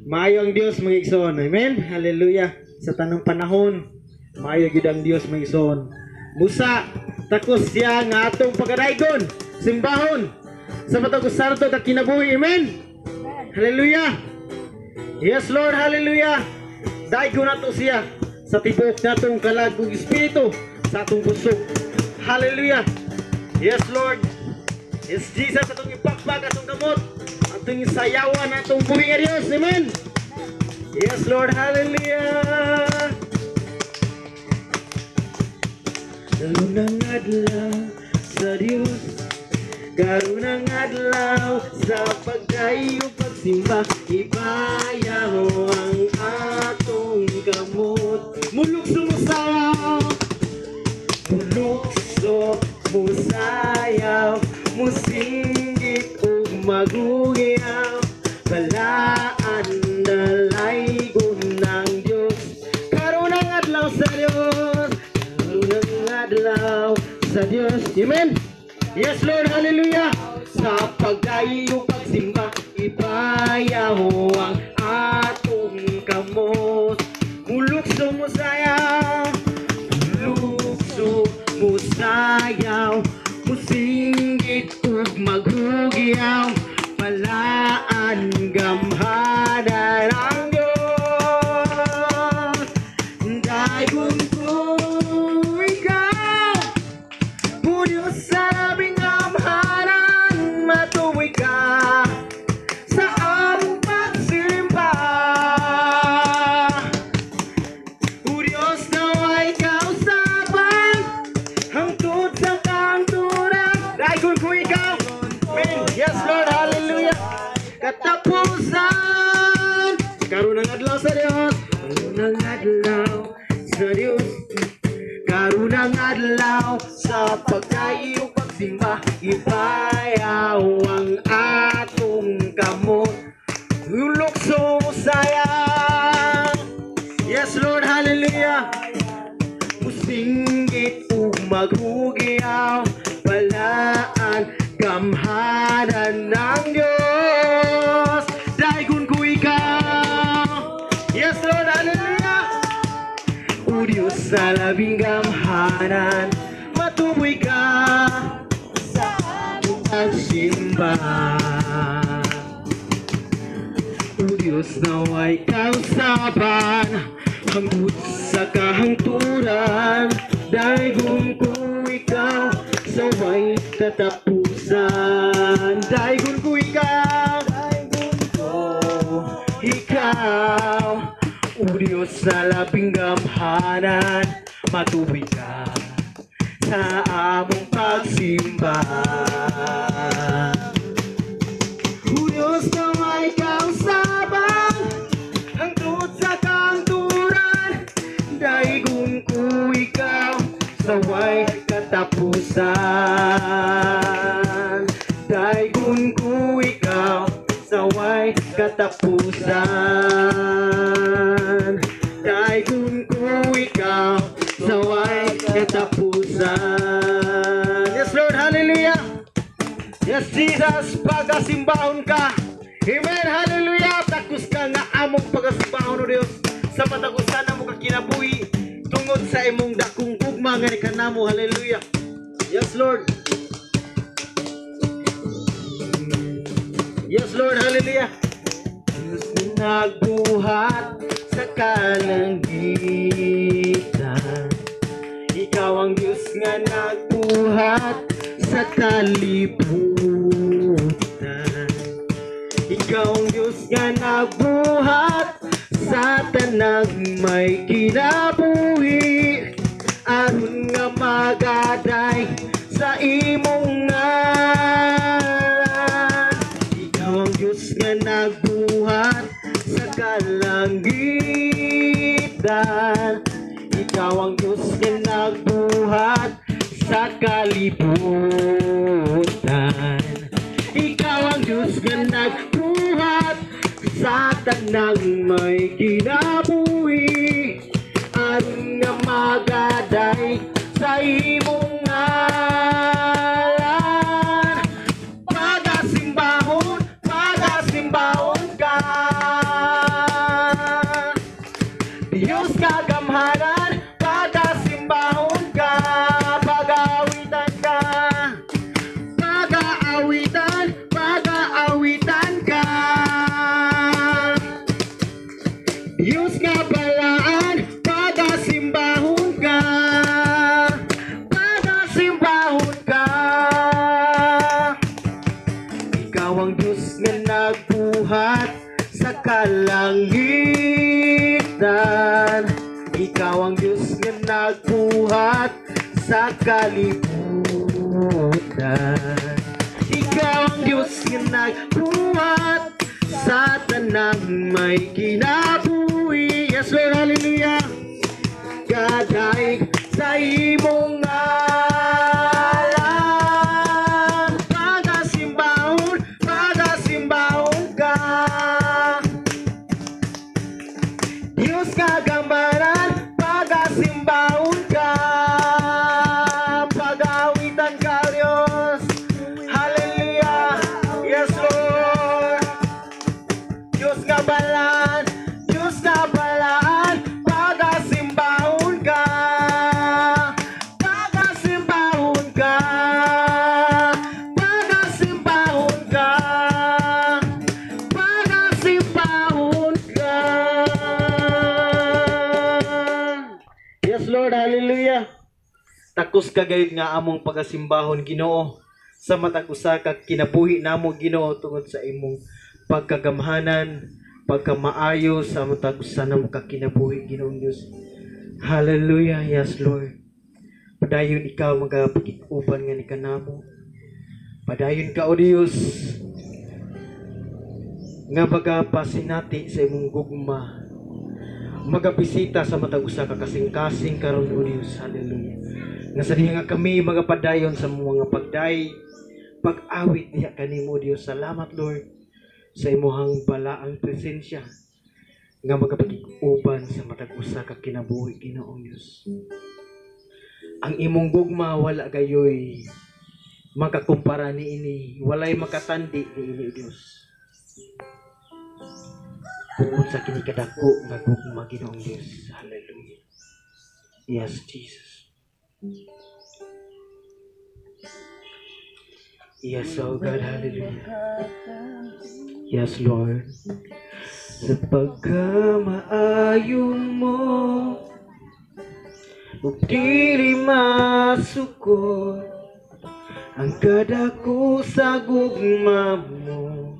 Maayo ang Dios mga igsoon. Amen. Hallelujah. Sa tanang panahon, maayo gid ang Dios mga igsoon. Busa takos siya nga atong pagadaygon, simbahon sa matag usarto ta kinabuhi. Amen. Hallelujah. Yes Lord, hallelujah. Daygon nato siya sa tibok natong kalagong espiritu sa atong busog. Hallelujah. Yes Lord. Yes Jesus, atong ipakpag atong gamot, atong isayawan atong buhi nga Dios. Amen. Yes Lord, hallelujah. Karunang adlaw sa Dios, karunang adlaw sa pagkayo pagsimba, ibayaw ang atong kamot. Mulukso mo sayaw, mulukso mo sayaw, musinggit o magugiyaw, balaan dalaygon ng Diyos. Karunang adlaw sa Diyos, karunang adlaw sa Diyos. Amen. Yes Lord, hallelujah. Sa pagkayo pagsimba, ibayaw ang atong kamot. Mulukso mo sayaw, mulukso mo sayaw, musinggit ug maghugiyaw, balaan gamhanan ang Diyos. Daygon ko ikaw, o Diyos sa labing gamhanan, matuwi ka sa among pagsimba. O Diyos naway kausapan, hangtod sa kanturan. Daygon ko ikaw. Amen. Yes Lord, hallelujah. Katapusan, karunang adlaw sa Diyos, karunang adlaw sa Diyos, karunang adlaw sa pagkayo pagsimba, ibayaw ang atong kamot. Ulokso mo sayang. Yes Lord, hallelujah. Musinggit ug maghugiyaw, balaan gamhanan ng Diyos. Daygon ko ikaw. Yes Lord, hallelujah. O Diyos sa labing gamhanan, matuboy ka sa among pagsimba. O Diyos naway kausaban, hangtod sa kahangturan. Daygon ko ikaw sa way katapusan. Daygon ko ikaw, daygon ko ikaw. O Diyos sa labing gamhanan, matuwi ka sa among pagsimba. O Diyos na may kausaban, hangtod sa kanturan. Daygon ko ikaw sa way katapusan. Daygon ko ikaw sa way katapusan. Daygon ko ikaw sa way katapusan. Yes Lord, hallelujah. Yes Jesus, pagasimbahon ka. Amen, hallelujah. Takus ka nga among pagasimbahon o Dios, sa patagusan na mo kakinabuhi tungod sa imong dakong ugma nga ni kanamo. Hallelujah. Yes Lord. Yes Lord, hallelujah. Diyos na nagbuhat sa kalangitan, ikaw ang Diyos nga nagbuhat sa kalibutan. Ikaw ang Diyos nga nagbuhat sa tanang may kinabuhi, aron nga magaday sa imong ngalan. Ikaw ang Diyos nga nagbuhat sa kalangitan, ikaw ang Diyos nga nagbuhat sa kalibutan. Ikaw ang Diyos nga nagbuhat sa tanang may kinabuhi, aron nga magaday sa imong ngalan. Pagasimbahon pagasimbahon ka. Diyos kagamhanan, pagasimbahon ka, pag-aawitan ka, pag-aawitan ka. Diyos kabalaan, pagasimbahon ka, pagasimbahon ka. Ikaw ang Diyos nga nagbuhat sa kalangitan. Ikaw ang Diyos nga nagbuhat sa kalibutan. Ikaw ang Diyos nga nagbuhat sa tanang may kinabuhi. Yes, Lord, hallelujah. Kadaig sa imong ngalan, pagasimbahon, pagasimbahon ka. Diyos kagamhanan, pagasimbahon ka, pag-aawitan ka, Diyos. Hallelujah. Yes, Lord. Diyos kabalaan, Diyos kabalaan, pagasimbahon ka, pagasimbahon ka, pagasimbahon ka, pagasimbahon ka. Yes, Lord, hallelujah. Takos kagayod nga among pagasimbahon, Ginoo, sa matag usa ka kinabuhi namo, Ginoo, tungod sa imong pagkagamhanan, pagkamaayo sa matag usa namo ka kinabuhi, Ginoong Dios. Hallelujah. Yes, Lord. Padayon ikaw magapakikuban nga ni kanamo. Padayon ka, O Dios, nga magapasinati sa imong gugma, magabisita sa matag usa ka kasing-kasing karon, O Dios. Hallelujah. Nga sa diha nga kami magapadayon sa mga pagday, pag-awit niya kanimo, Dios. Salamat, Lord, sa imuhang balaang presensya nga magapakikuban sa matag usa ka kinabuhi, Ginoong Dios. Ang imong gugma wala gayoy makakumpara niini, walay makatandi niini, Dios. Bukod sa kini kadako nga gugma, Ginoong Dios. Hallelujah. Yes, Jesus. Yes, oh God, hallelujah. Yes, Lord. Sa pagkamaayo mo, ug dili masukod ang kadako sa gugma mo,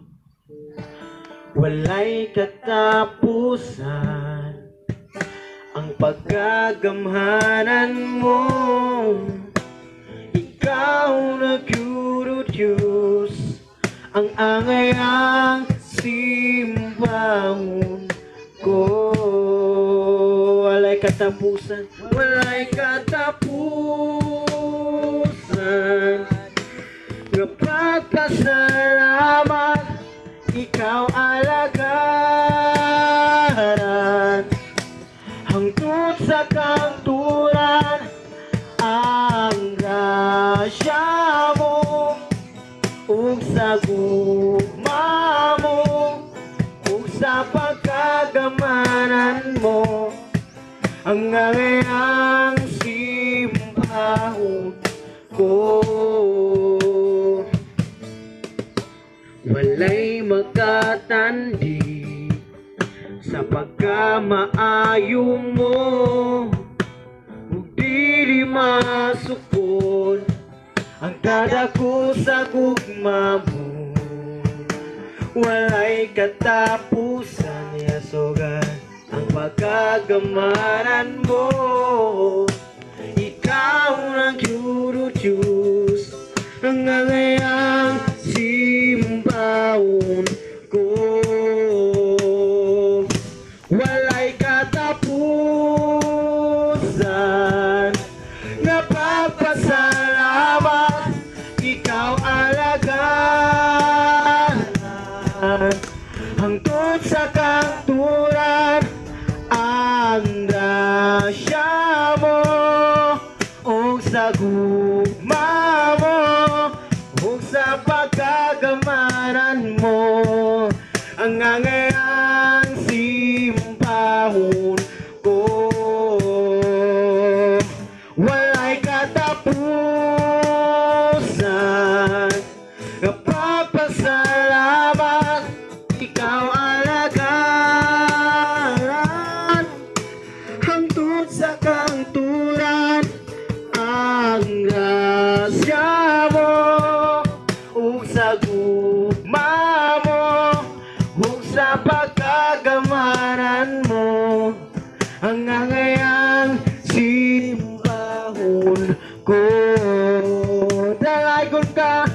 walay katapusan ang pagkagamhanan mo. Ikaw nagyuro, Diyos, ang angayang simbahon ko. Walay katapusan, walay katapusan. Nagpagpasalamat, ikaw alagaran, hangtod sa kanturan ang grasya mo, ug sa gugma mo, ug sa pagkagamanan mo, ang ngayang simbahon ko. Walay makatandi sa pagkamaayo mo, ug dili masukod ang kadako sa gugma mo, walay katapusan. Yasogan ang pagkagamanan mo, ikaw ang Diyuro, Diyos, ang ngayang simbahon ko. Walay katapusan, napagpasalamat, ikaw alagaan, hangtod sa kanturan ang grasya mo, ug sa gugma mo, ug sa pagkagamanan mo, hanggang simbahon ko. Walay katapusan, kapagpasalamat, ikaw alagaran, hangtod sa kanturan, ang grasya mo, ug sa gugma mo, ug sa pagkagamanan mo, hanggang ngayang simbahon ko. Dalaygon ka,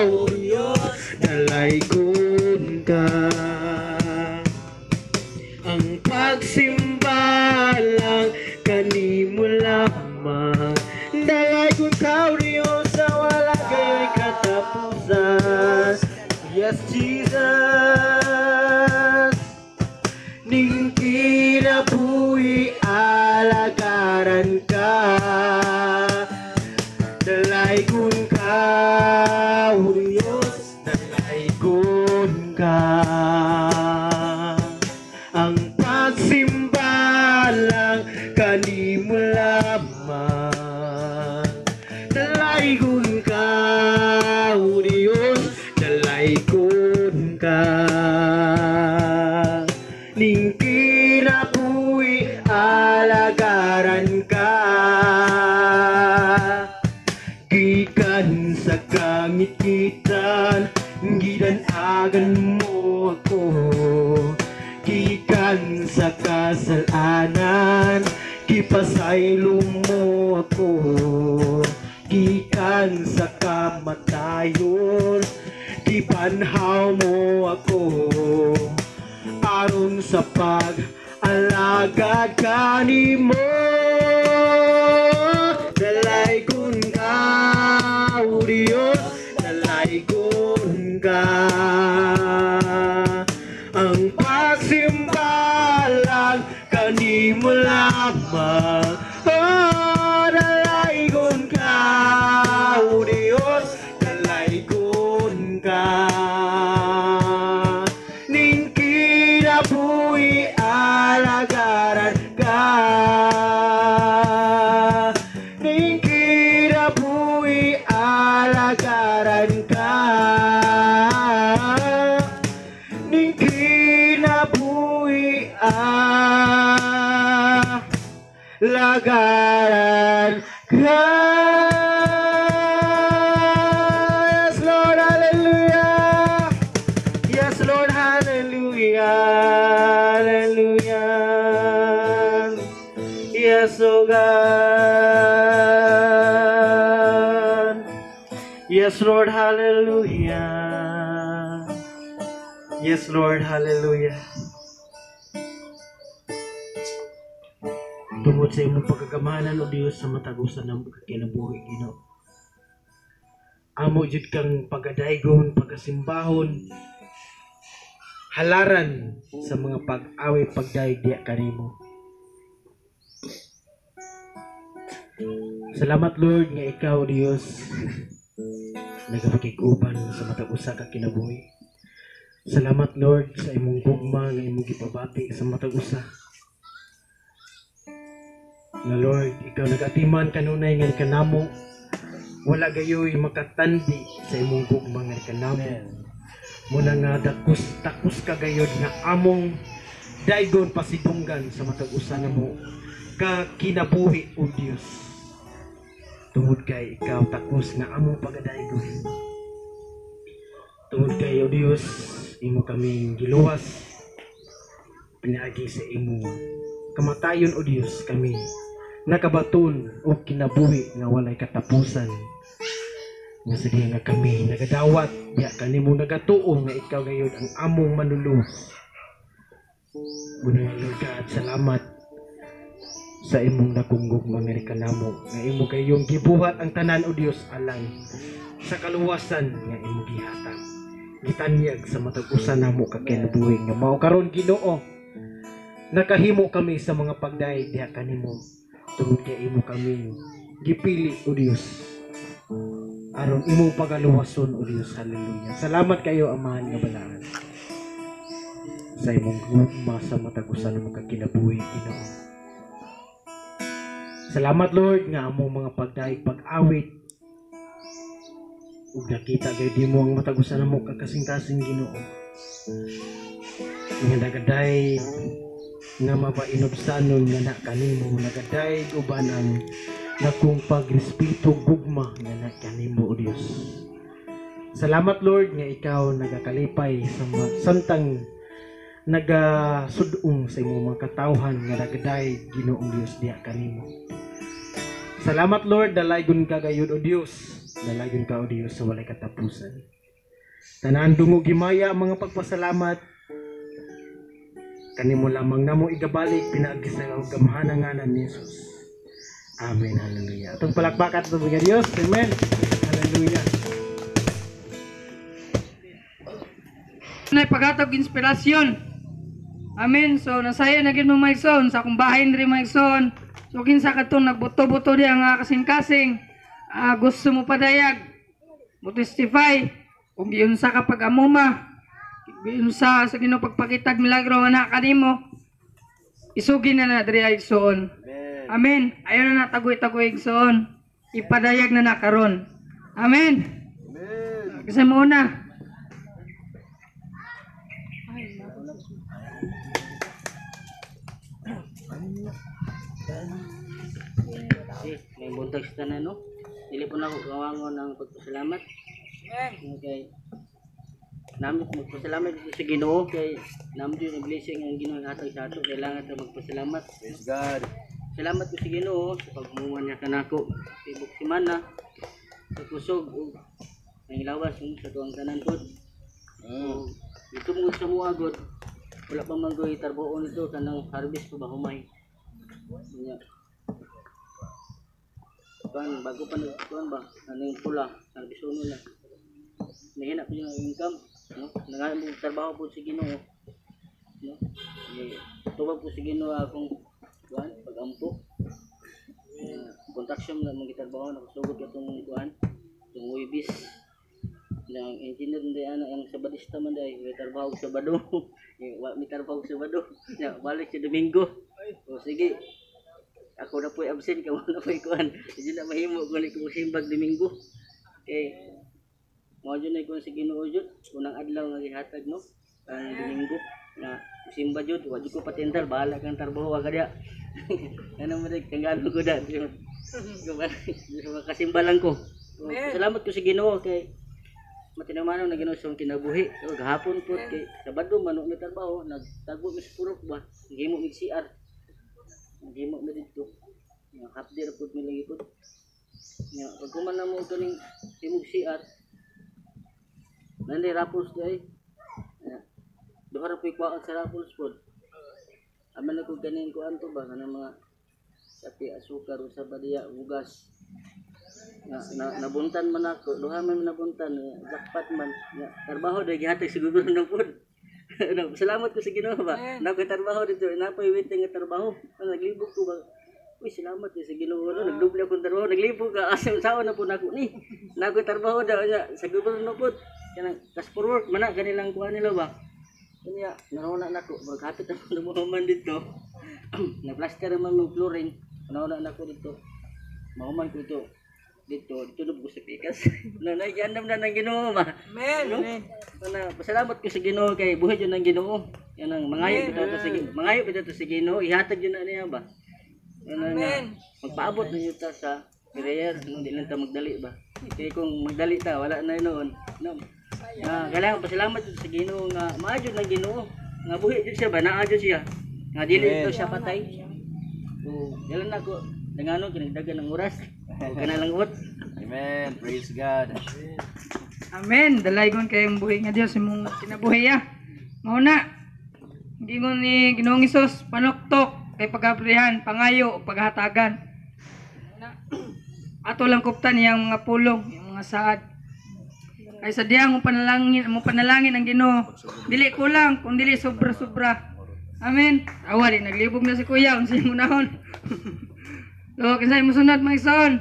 o Diyos, dalaygon ka. Ang pagsimba lang kanimo lamang, dalaygon ka o Diyos, sa wala kayo'y katapusan. Yes, Jesus, ning kinabuhi alagaran ka, dalaygon ka o Diyos, dalaygon ka. Ang pagsimba lang kanimo lamang, dalaygon ka o Diyos, dalaygon ka. Ning kinabuhi alagaran ka, gikan sa kangikitan, gidanagan mo ako, gikan sa kasalanan, gipasaylo mo ako, gikan sa kamatayon, gibanhaw mo ako, aron sa pag-alagad kanimo. Dalaygon ka o Diyos, dalaygon ka. Ang pagsimba lang kanimo lamang, dalaygon ka o Diyos, dalaygon ka. Ning kinabuhi alagaran ka, ning kinabuhi alagaran ka, ning kinabuhi alagaran ka. Yes, Lord, hallelujah. Yes, Lord, hallelujah, hallelujah. Yes, oh God. Yes, Lord, hallelujah. Yes, Lord, hallelujah. Tungod sa imong pagkagamanan o Diyos sa matagusan ng kinabuhi, Ginoo. Amo jud kang pagadaygon, pagasimbahon, halaran sa mga pag-away pagdaigdiya kanimo. Salamat Lord nga ikaw Dios nagapakiguban sa matag usa ka kinabuhi. Salamat Lord sa imong gugma nga imong gipabati sa matag usa. Na Lord, ikaw nagatiman kanunay nga kanamo, wala gayoy makatandi sa imong gugma nga kanamo. Muna nga takos ka gayod nga among daygon pasidunggan sa matag usa namo ka kinabuhi o Dios. Tungod kay ikaw takos nga among pagadaygon. Tungod kay o Dios, imo kaming giluwas pinaagi sa imo kamatayon o Dios, kami nakabaton o kinabuhi nga walay katapusan. Nga sa diya nga kami nagadawat, diya kanimo nagatuo nga ikaw gayud ang among manuluh. Gunang Lord God, salamat sa imong nakunggog mga kanamo nga imo kayong gibuhat ang tanan o Dios alang sa kaluwasan nga imo gihatag. Gitanyag sa matag-usa namo ka kinabuhi nga mao karon Ginoo. Nakahimo kami sa mga pagdaig diha kanimo. Tungod kay imo kami gipili o Dios aron imong pagaluwason o Dios. Hallelujah. Salamat kayo, Amahan nga balaan. Sa imong gugma sa matagusan ng mga kinabuhi, Ginoo. Salamat, Lord, nga among mga pagdaig pag-awit ug nakita gayud nimo ang matagusan namo kakasing-kasing, Ginoo. Nga nagaday nga mapainobsanon nga na kanimo, nagaday uban ang nakong pagrespeto gugma nga na kanimo, o Dios. Salamat, Lord, nga ikaw nagakalipay sa santang nagasudong sa imong mga katawhan nga nagaday, Ginoong Dios, diha kanimo. Salamat, Lord, dalaygon ka gayud, o Dios. Dalaygon ka, o Dios, sa walay katapusan. Tanan dungog gimaya ang mga pagpasalamat kanimo lamang namo igabalik pinaagi sa gamahan ngalan ni Jesus. Amen. Hallelujah. Atong palakpakan sa mga Dios. Amen. Hallelujah. Nay paghatag inspirasyon. Amen. So nasaya na gid mo maigsoon sa akong bahay diri maigsoon. So kinsa kadtong nagbuto-buto diha nga kasing-kasing gusto mo padayag mo testify kung giunsa ka pag-amuma, giunsa sa Ginoo pagpakitag milagro nga na kanimo, isugin na diri igsoon. Amen. Ayon na tagoy-tagoy igsoon. Ipadayag na karon. Amen. Amen. Kasi mo na. May buntag sa tanan, no? Dili po na ako gawangon ng pagpasalamat. Okay. Namin magpasalamat dito sa Ginoo kay namin yung blessing ang Ginoo hatag sa ato. Kailangan ta magpasalamat. Praise God. Salamat ko sa Ginoo sa pagmuman niya kanako. Tibok semana sa kusog ug ang lawas sa tuang tanan pod. Ito mo sa muagod. Wala pa man goy tarboon ito kanang harvest pa ba humay. Nya. Bago pa nagkuhan ba anong pula harvest uno na. Nahina ko yung income, no? Nangamong trabaho po sa Ginoo, no? Tuwag po sa Ginoo akong kuan pag-ampo. Construction na mga trabaho na kusugod katong kuan, yung Wibis. Nang engineer ndi ana ang Sabadista man dai, may trabaho sa Sabado. May trabaho sa Sabado. Ya, balik sa Domingo. O sige. Ako na po'y absent ka na po'y kuan. Hindi na mahimo ko ni simbag Domingo. Okay. Mao jud na ko sa Ginoo jud unang adlaw nga gihatag, no, ang Domingo na simba jud wa jud ko patendal bahala kang trabaho wa kadya. Ano mo dik tangalo ko da kasimba lang ko. Salamat ko sa Ginoo kay matinamanon na Ginoo sa kinabuhi. So gahapon po kay Sabado man mi trabaho nagtago mi sa purok ba gihimo mi CR gihimo mi dito nga half day ra pud mi lagi pud nga pag kuman na mo kaning himog CR nanti rapos day. Duha ra puy kuan sa rapos pod. Aman ako ganin kuan to ba kanang mga sapi asukar usa ba diya bugas. Nabuntan man ako, duha man nabuntan, jackpot man. Trabaho day gihatag sa gobyerno pod. Salamat ko sa Ginoo ba. Nakoy trabaho dito, napoy waiting nga trabaho. Naglibog ko ba. Uy, salamat sa Ginoo. Nagdoble akong trabaho, naglibog ka asam saon na po nako ni. Nakoy trabaho daw sa gobyerno pod. Kanang cash for work mana kanilang kuha nila ba kanya nauna nako magkapit ako ng man dito na plaster man ng flooring nauna nako dito mahuman ko dito ko sa pikas na nagyandam na ng Ginoo ba amen amen na pasalamat ko sa Ginoo kay buhay jud ng Ginoo yan ang mangayo bitaw sa Ginoo ihatag jud na niya ba amen magpaabot na yun ta sa prayer hindi lang ta magdali ba kay kung magdali ta wala na noon no. Kailangan pasalamat sa Ginoo nga maadyo ng Ginoo nga buhi jud siya ba naadyo siya nga dili ito siya patay. So dalan nako dangano kinagdagan ng oras kana lang ut. Amen. Praise God. Amen. Dalaygon kayong buhi nga Dios imong kinabuhi ya. Mao na. Gingon ni Ginoong Hesus panuktok kay pagabrihan, pangayo ug paghatagan. Ato lang kuptan iyang mga pulong, iyang mga saad. Ay sa diyang mo panalangin ang Ginoo. Dili kulang, kung dili sobra-sobra. Amen. Awali naglibog na si Kuya unsay mo nahon. So kinsay mo sunod mga igsoon?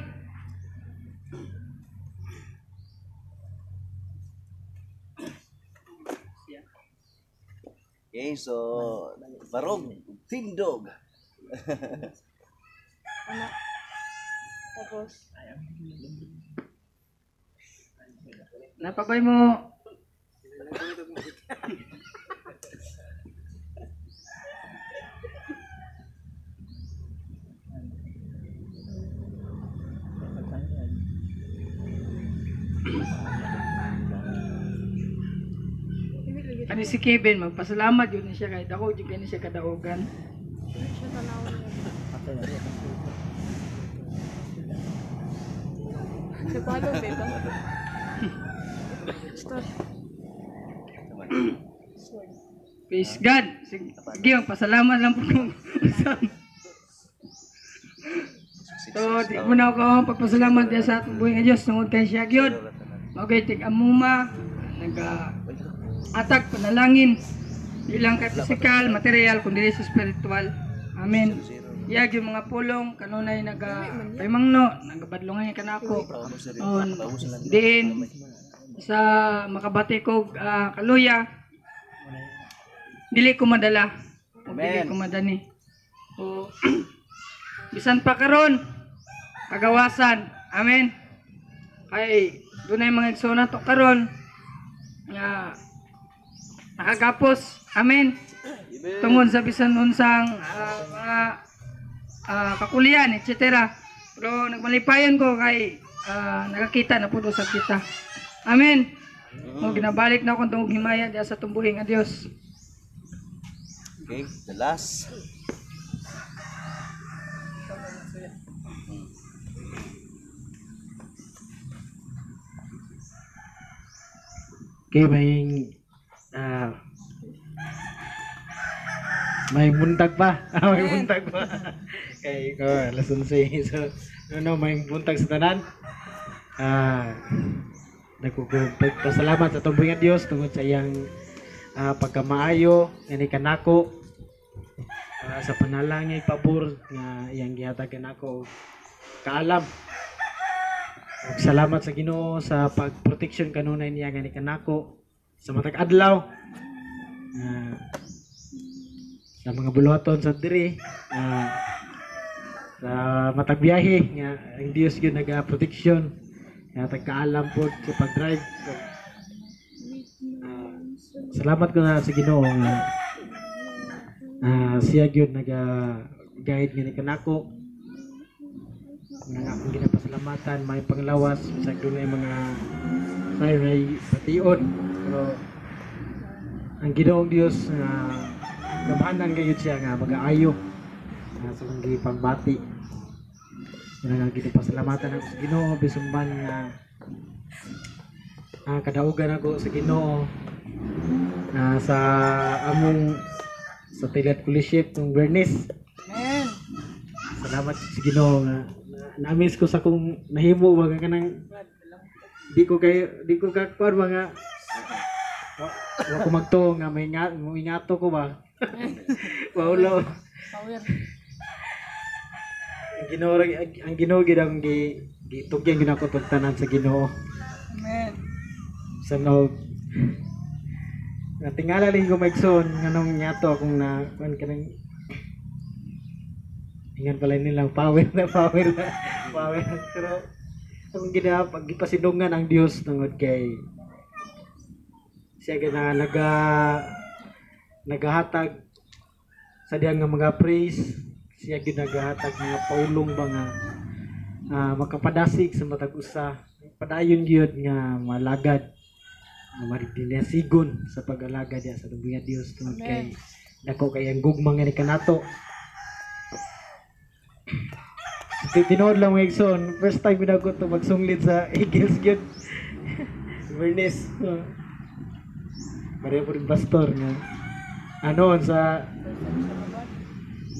Okay, so barog tindog. Ano? Tapos, Napabay mo. Kani si Kevin, magpasalamat yun na siya kahit ako, di kani siya kadaugan. siya tanawin niya. Sa palo, beta. Start. Praise God. Sige, magpasalamat lang po kung usap. So, di mo na ako pagpasalamat din sa atong buhay nga Diyos. Tungod kay siya gyud. Okay, tig-amuma. Nag-atag, panalangin. Di lang kay physical, material, kundi sa spiritual. Amen. Iyag yung mga pulong, kanunay nag-paymangno, nag-badlungan yung kanako. Diin, sa makabati ko kaluya, dili ko madala. O dili ko madani. O, bisan pa karon kagawasan. Amen. Kay dunay mga igsona to karon nga nakagapos. Amen. Tungod sa bisan unsang mga kakulian, etc. Pero nagmalipayon ko kay nakakita na puno sa kita. Amen. O ginabalik na akong tungog himaya diya sa tumbuhing nga Dios. Okay, the last. Okay, may buntag pa. May buntag pa. Okay, alas 11. So, may buntag sa tanan. Nagpasalamat sa tumbling nga Dios tungod sa iyang pagkamaayo ngani kanako, sa panalangin pabor nga iyang gihatag kanako kaalam. Salamat sa Ginoo sa pagproteksyon kanunay niya ngani kanako sa matag adlaw. Sa mga buluhaton sa diri, sa matag biyahe nga ang Dios gyud nagaproteksyon nga tagkaalam po sa pag-drive. Salamat ko na sa Ginoo nga siya gyud naga-guide nga ni kanako. Nga akong ginapasalamatan, may panglawas sa dunay mga may pation. Pero ang Ginoong Dios nga gamahanan gayud siya nga mag-aayo sa mga pagbati. Nga ginapasalamatan ako sa Ginoo bisumban nga kadaugan ako sa Ginoo sa among sa Tilat Kuliship ng Bernice. Amen. Salamat sa Ginoo nga na-miss ko sa kung nahimo mga kanang di ko kakuan mga wa ko magtuo nga may ingato ko ba. Paulo. Power. Ang Ginoo gid ang gitugyan gid ako tanan sa Ginoo. Amen. Sa no natingala lang ko maigsoon nganong nyato akong na kuan kanang ingan pala nilang power pero ang gipasidungan ang Dios tungod kay siya gina nagahatag sa diyang nga mga praise, siya gyud nagahatag nga paulong ba nga makapadasig sa matag usa, padayon gyud nga malagad nga maridinasigon sa pag-alaga diya sa tubong nga Dios tungod kay dako kay ang gugma nga ni kanato. Tinood lang mga igsoon, first time ko na ko ito magsunglit sa Eagles yun. Bernice. Pareho po rin pastor nga. Sa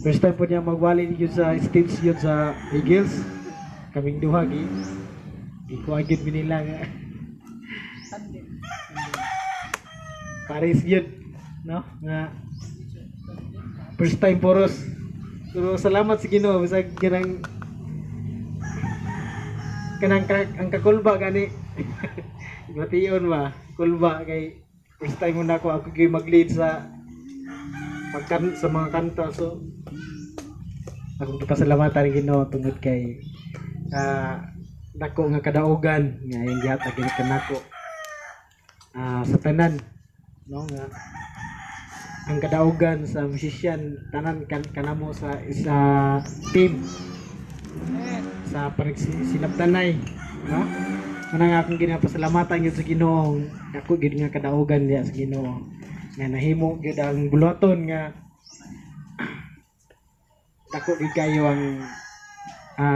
first time po niya magwali yun sa stage yun sa Eagles. Kaming duha, ikuagid mo nila nga. Paris yun, no? Nga first time poros. Pero salamat sa Ginoo bisag kanang ang kakulba gani. Mation ba kulba kay first time mo na ako gyud mag-lead sa sa mga kanta. So akong pasalamatan ang Ginoo tungod kay dako nga kadaugan nga yung gihatag gid kanako sa tanan, no, nga ang kadaugan sa musician tanan kanamo sa isa team sa sinabtanay, no, kanang akong ginapasalamatan gyud sa Ginoo. Ako gid nga kadaugan diya sa Ginoo nga nahimo gyud ang buloton nga dako gid kayo ang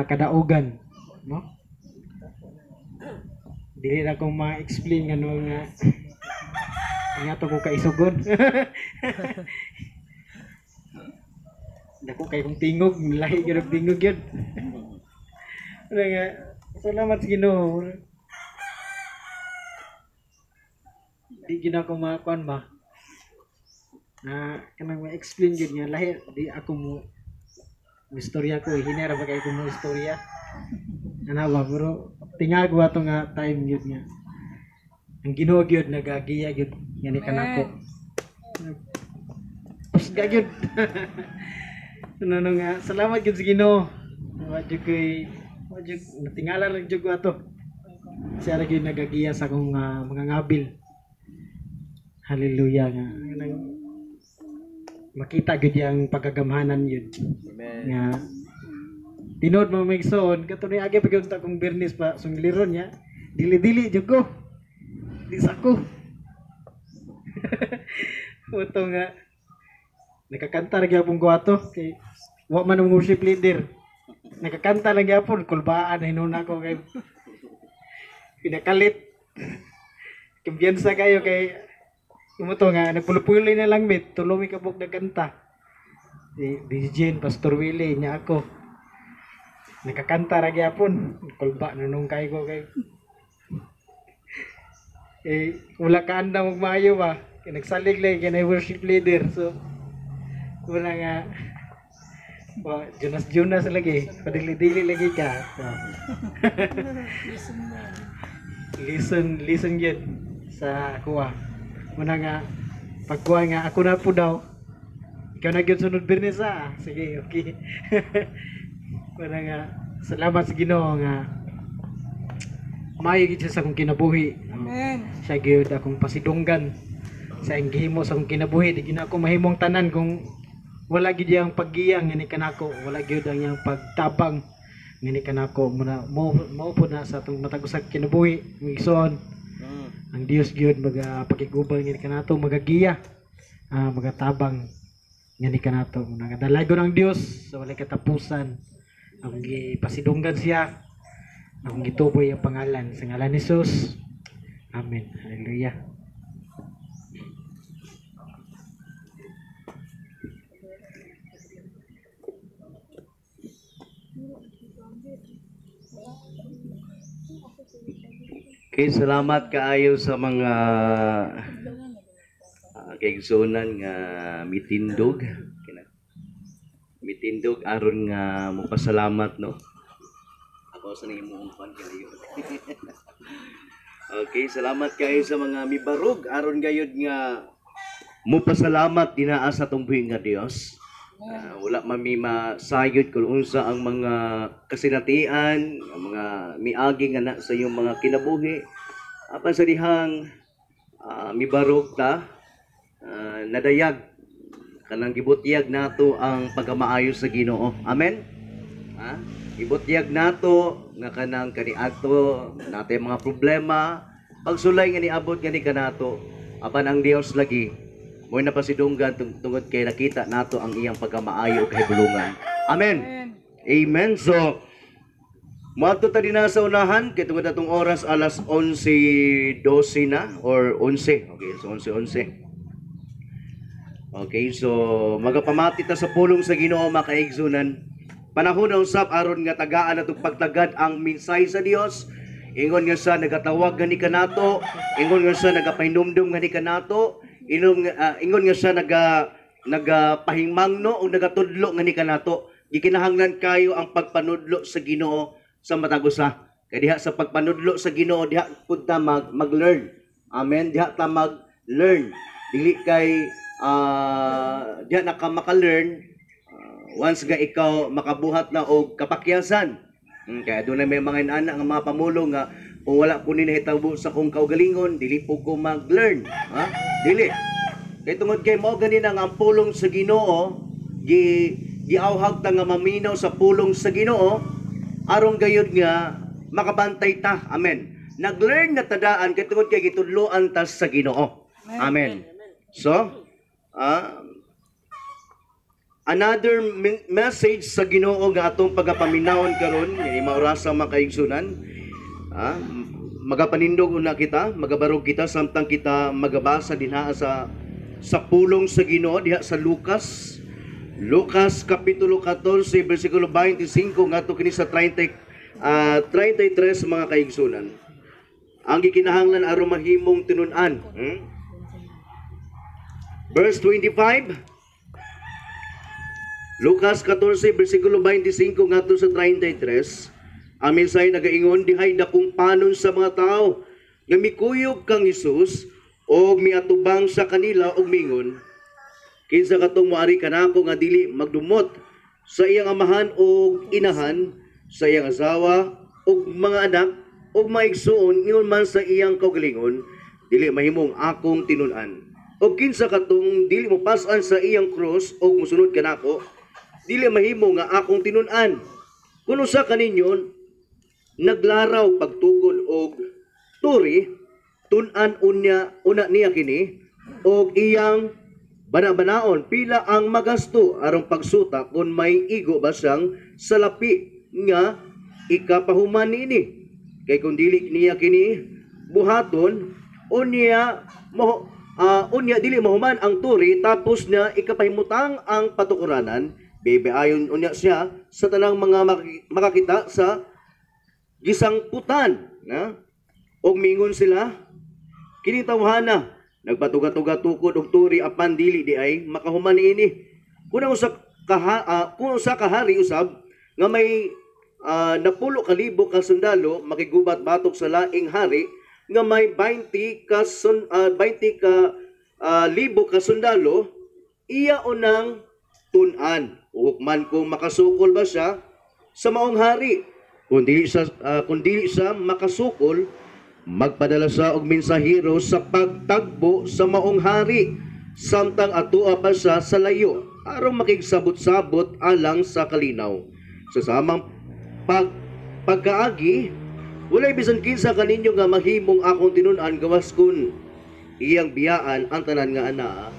kadaugan, no. Dili na kong ma-explain nga no nga nga to ko kaisugon. Dako kay kong tingog, lahi gyud og tingog gyud. Nga salamat sa Ginoo. Di gina ko makuan ba na kanang ma-explain gyud nga lahi di ako mo istorya ko, hinera ba kay ko mo istorya ana ba, pero tingago ato nga time gyud nga ang Ginoo gyud nagagiya gyud ngani kanako usga gyud. Ano nga salamat gyud sa Ginoo. Wadyo koy natingala lang gyud ko ato siya ra gyud nagagiya sa akong mga ngabil. Hallelujah nga makita gyud ang pagagamhanan yun. Amen. Nga tinod mo migsoon kato ni agi pagyunta kong Bernis pa sungliron niya dili-dili jud ko di sako. Uto nga nakakanta ra gyapon ko ato kay wa man ang worship leader, nakakanta lang gyapon kulbaan hinuna ko kay pinakalit kumpiyansa kayo kay umuto nga nagpulo-puloy na lang mit tuloy ka bug nagkanta DJ Pastor Willie niya ako nakakanta ra gyapon kulba nanong kay ko kay wala ka anda magmayo ba kay nagsalig lang kay worship leader. So wala nga Jonas lagi padili-dili lagi ka. So, listen yun sa kuha muna nga pagkuha nga ako na po daw ikaw na gyud sunod Bernes sige okay. Wala nga salamat sa Ginoo nga maayo gid siya sa akong kinabuhi. Amen. Siya gyud akong pasidunggan sa ang gihimo sa akong kinabuhi. Di gina ako mahimong tanan kung wala gyud ang paggiyang ngani kanako, wala gyud ang iyang pagtabang ngani kanako. Mao po na sa atong matag usa kinabuhi igsoon. Ang Dios gyud magapakigubal ngani kanato, magagiya, magatabang ngani kanato. Nagadalagon ang Dios sa walay katapusan. Akong gipasidunggan siya. Akong gituboy ang pangalan sa ngalan ni Jesus. Amen. Hallelujah. Okay, salamat kaayo sa mga kaigsunan nga mitindog. Mitindog aron nga mopasalamat, no. Ako sa nang imong pan kayo. Okay, salamat kayo sa mga mibarog aron gayud nga mopasalamat dinaa sa atong buhing nga Dios. Wala mami masayod kung unsa ang mga kasinatian, ang mga miagi nga na sa iyong mga kinabuhi. Apan sa dihang mibarog ta, nadayag kanang gibutyag nato ang pagkamaayo sa Ginoo. Amen. Gibutyag nato nga kanang kaniadto natay mga problema, pagsulay nga niabot nga ni kanato. Apan ang Dios lagi mo'y napasidunggan tungod kay nakita nato ang iyang pagkamaayo ug kahibulungan. Amen. Amen. So moadto ta dinha sa unahan kay tungod atong oras alas 11:12 na or 11. Okay, so 11:11. Okay, so magapamati ta sa pulong sa Ginoo mga kaigsunan. Panahon na usab aron nga tagaan atong pagtagad ang mensahe sa Dios. Ingon nga sa nagatawag gani kanato, ingon nga sa nagapahinumdum gani kanato, ingon nga sa nagapahimangno o nagatudlo nga ni kanato. Gikinahanglan kayo ang pagpanudlo sa Ginoo sa matag usa. Kay diha sa pagpanudlo sa Ginoo diha pud ta mag-learn. Amen. Diha ta mag-learn. Dili kay diha na ka maka-learn once nga ikaw makabuhat na og kapakyasan. Kaya doon na may mga inana nga mga pamulo nga kung wala po ni nahitabo sa kong kaugalingon, dili po ko mag-learn. Ha? Dili. Kaya tungod kay mo ganina nga ang pulong sa Ginoo, giawhag ta nga maminaw sa pulong sa Ginoo, aron gayud nga makabantay ta. Amen. Nag-learn na tadaan kay tungod kay gitudloan ta sa Ginoo. Amen. So, another message sa Ginoo nga atong pagapaminawon karon, ni maurasa makaigsunan. Magapanindog una kita, magabarog kita samtang kita magabasa dinha sa pulong sa Ginoo diha sa Lucas kapitulo 14 bersikulo 25 ngadto kini sa 33 mga kaigsunan. Ang gikinahanglan aron mahimong tinun-an. Verse 25. Lucas 14 bersikulo 25 ngadto sa 33. Ang mensahe nagaingon, dihay dakong panon sa mga tao nga mikuyog kang Hesus og miatubang sa kanila og mingon, kinsa katong moari kanako nga dili magdumot sa iyang amahan og inahan, sa iyang asawa og mga anak og maigsuon ingon man sa iyang kaugalingon, dili mahimong akong tinun-an. Og kinsa katong dili mo pas-an sa iyang krus og mosunod kanako, dili mahimo nga akong tinun-an. Kuno sa kaninyo naglaraw pagtugon og turi, tun-an una niya kini og iyang banabanaon pila ang magasto aron pagsuta kung may igo ba siyang salapi nga ikapahuman niini. Kay kung dili niya kini buhaton unya dili mahuman ang turi tapos na ikapahimutang ang patukuranan, bibiayon unya siya sa tanang mga makakita sa gisangputan na og mingon sila kini tawhana nagpatuga-tuga tukod og turi apan dili di ay makahuman niini. Kung sa kahari usab nga may napulo ka libo ka sundalo makigubat batok sa laing hari nga may 20 libo ka sundalo, iya unang tun-an ug man kung makasukol ba siya sa maong hari. Kung dili siya makasukol, magpadala siya og mensahero sa pagtagbo sa maong hari, samtang atoa pa siya sa layo, aron makigsabot-sabot alang sa kalinaw. Sa samang pagkaagi, walay bisan kinsa kaninyo nga mahimong akong tinun-an gawas kun iyang biyaan ang tanan nga ana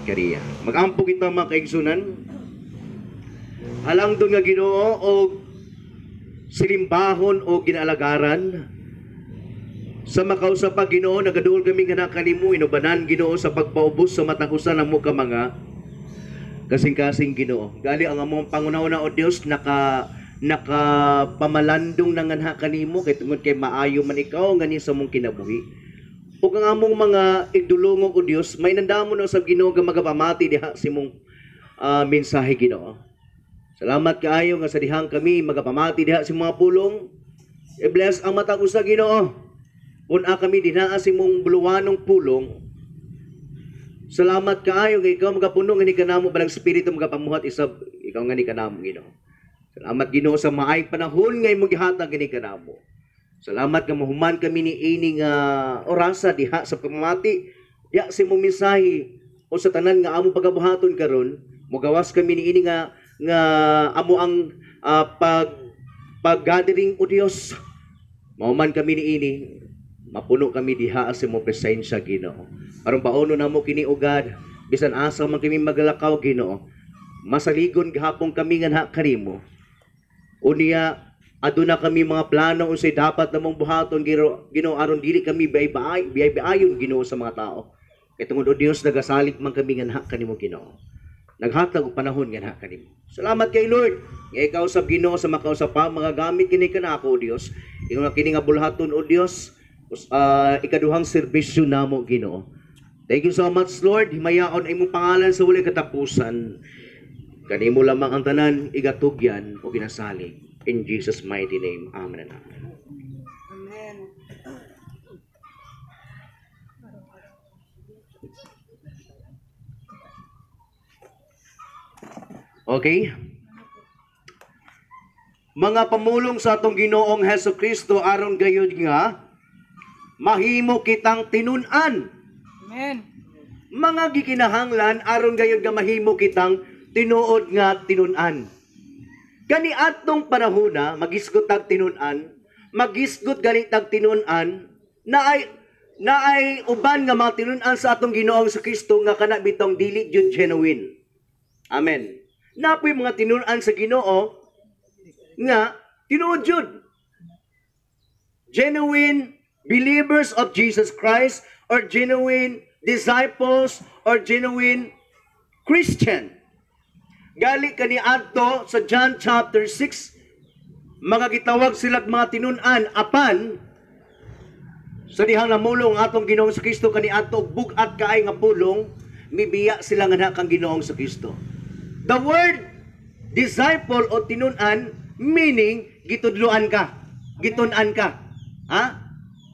kariya. Magampo kita mga kaigsunan. Halang doon nga Ginoo og silimbahon o ginalagaran sa makausap pa Ginoo, nagaduol kami nga nakanimo inubanan Ginoo sa pagpaubos sa matakusan namo ka mga kasing-kasing Ginoo. Gali ang among pangunauna o Dios nakapamalandong nanganha kanimo kay tungod kay maayo man ikaw ngani sa mong kinabuhi. Ug ang among mga igdulongog o Dios may nandamo na sa Ginoo nga magapamati diha sa imong mensahe Ginoo. Salamat kaayo nga sa dihang kami magapamati diha sa mga pulong. I-bless ang mata ko sa Ginoo. Una kami dinaa sa imong buluwanong pulong. Salamat kaayo nga ikaw magapuno nga ni kanamo balang espiritu magapamuhat isab ikaw nga ni kanamo Ginoo. Salamat Ginoo sa maayong panahon nga imong gihatag kini kanamo. Salamat nga mahuman kami ni ini nga orasa diha sa pamati diha sa imong mensahe o sa tanan nga among pagabuhaton karon. Mogawas kami ni ini nga amo ang pag-gathering o Dios. Mahuman kami ni ini, mapuno kami diha sa imong presensya Ginoo. Aron paono namo kini o God, bisan asa man kami maglakaw Ginoo. Masaligon gahapon kami nga kanimo. Unya aduna kami mga plano unsay dapat namong buhaton Ginoo aron dili kami biyay-biyayon Ginoo sa mga tao. Kay tungod o Dios nagasalig man kami nga kanimo Ginoo. Naghatag og panahon nga kanimo. Salamat kay Lord. Nga ikaw sab Ginoo sa makausap pa mga gamit kini kanako o Dios. Ingon nga kini nga bulhaton o Dios, ikaduhang serbisyo namo Ginoo. Thank you so much Lord. Himayaon ay imong pangalan sa walay katapusan. Kanimo lamang ang tanan igatugyan o ginasalig. In Jesus mighty name. Amen and amen. Okay? Mga pamulong sa atong Ginoong Hesukristo aron gayud nga mahimo kitang tinun-an. Amen. Mga gikinahanglan aron gayud nga mahimo kitang tinuod nga tinun-an. Kani atong panahona magisgot tag tinun-an, magisgot gali tag tinun-an na ay uban nga mga tinun-an sa atong Ginoong sa Kristo nga kana bitong dili jud genuine. Amen. Napoy mga tinun-an sa Ginoo nga tinuod jud. Genuine believers of Jesus Christ or genuine disciples or genuine Christian. Gali kani adto sa John chapter 6, mga gitawag sila mga tinun-an apan sa dihang namulong atong Ginoong sa Kristo kani adto bugat kaay nga pulong mibiya sila nga kang Ginoong sa Kristo. The word disciple o tinun-an meaning gitudloan ka, gitun-an ka. Ha?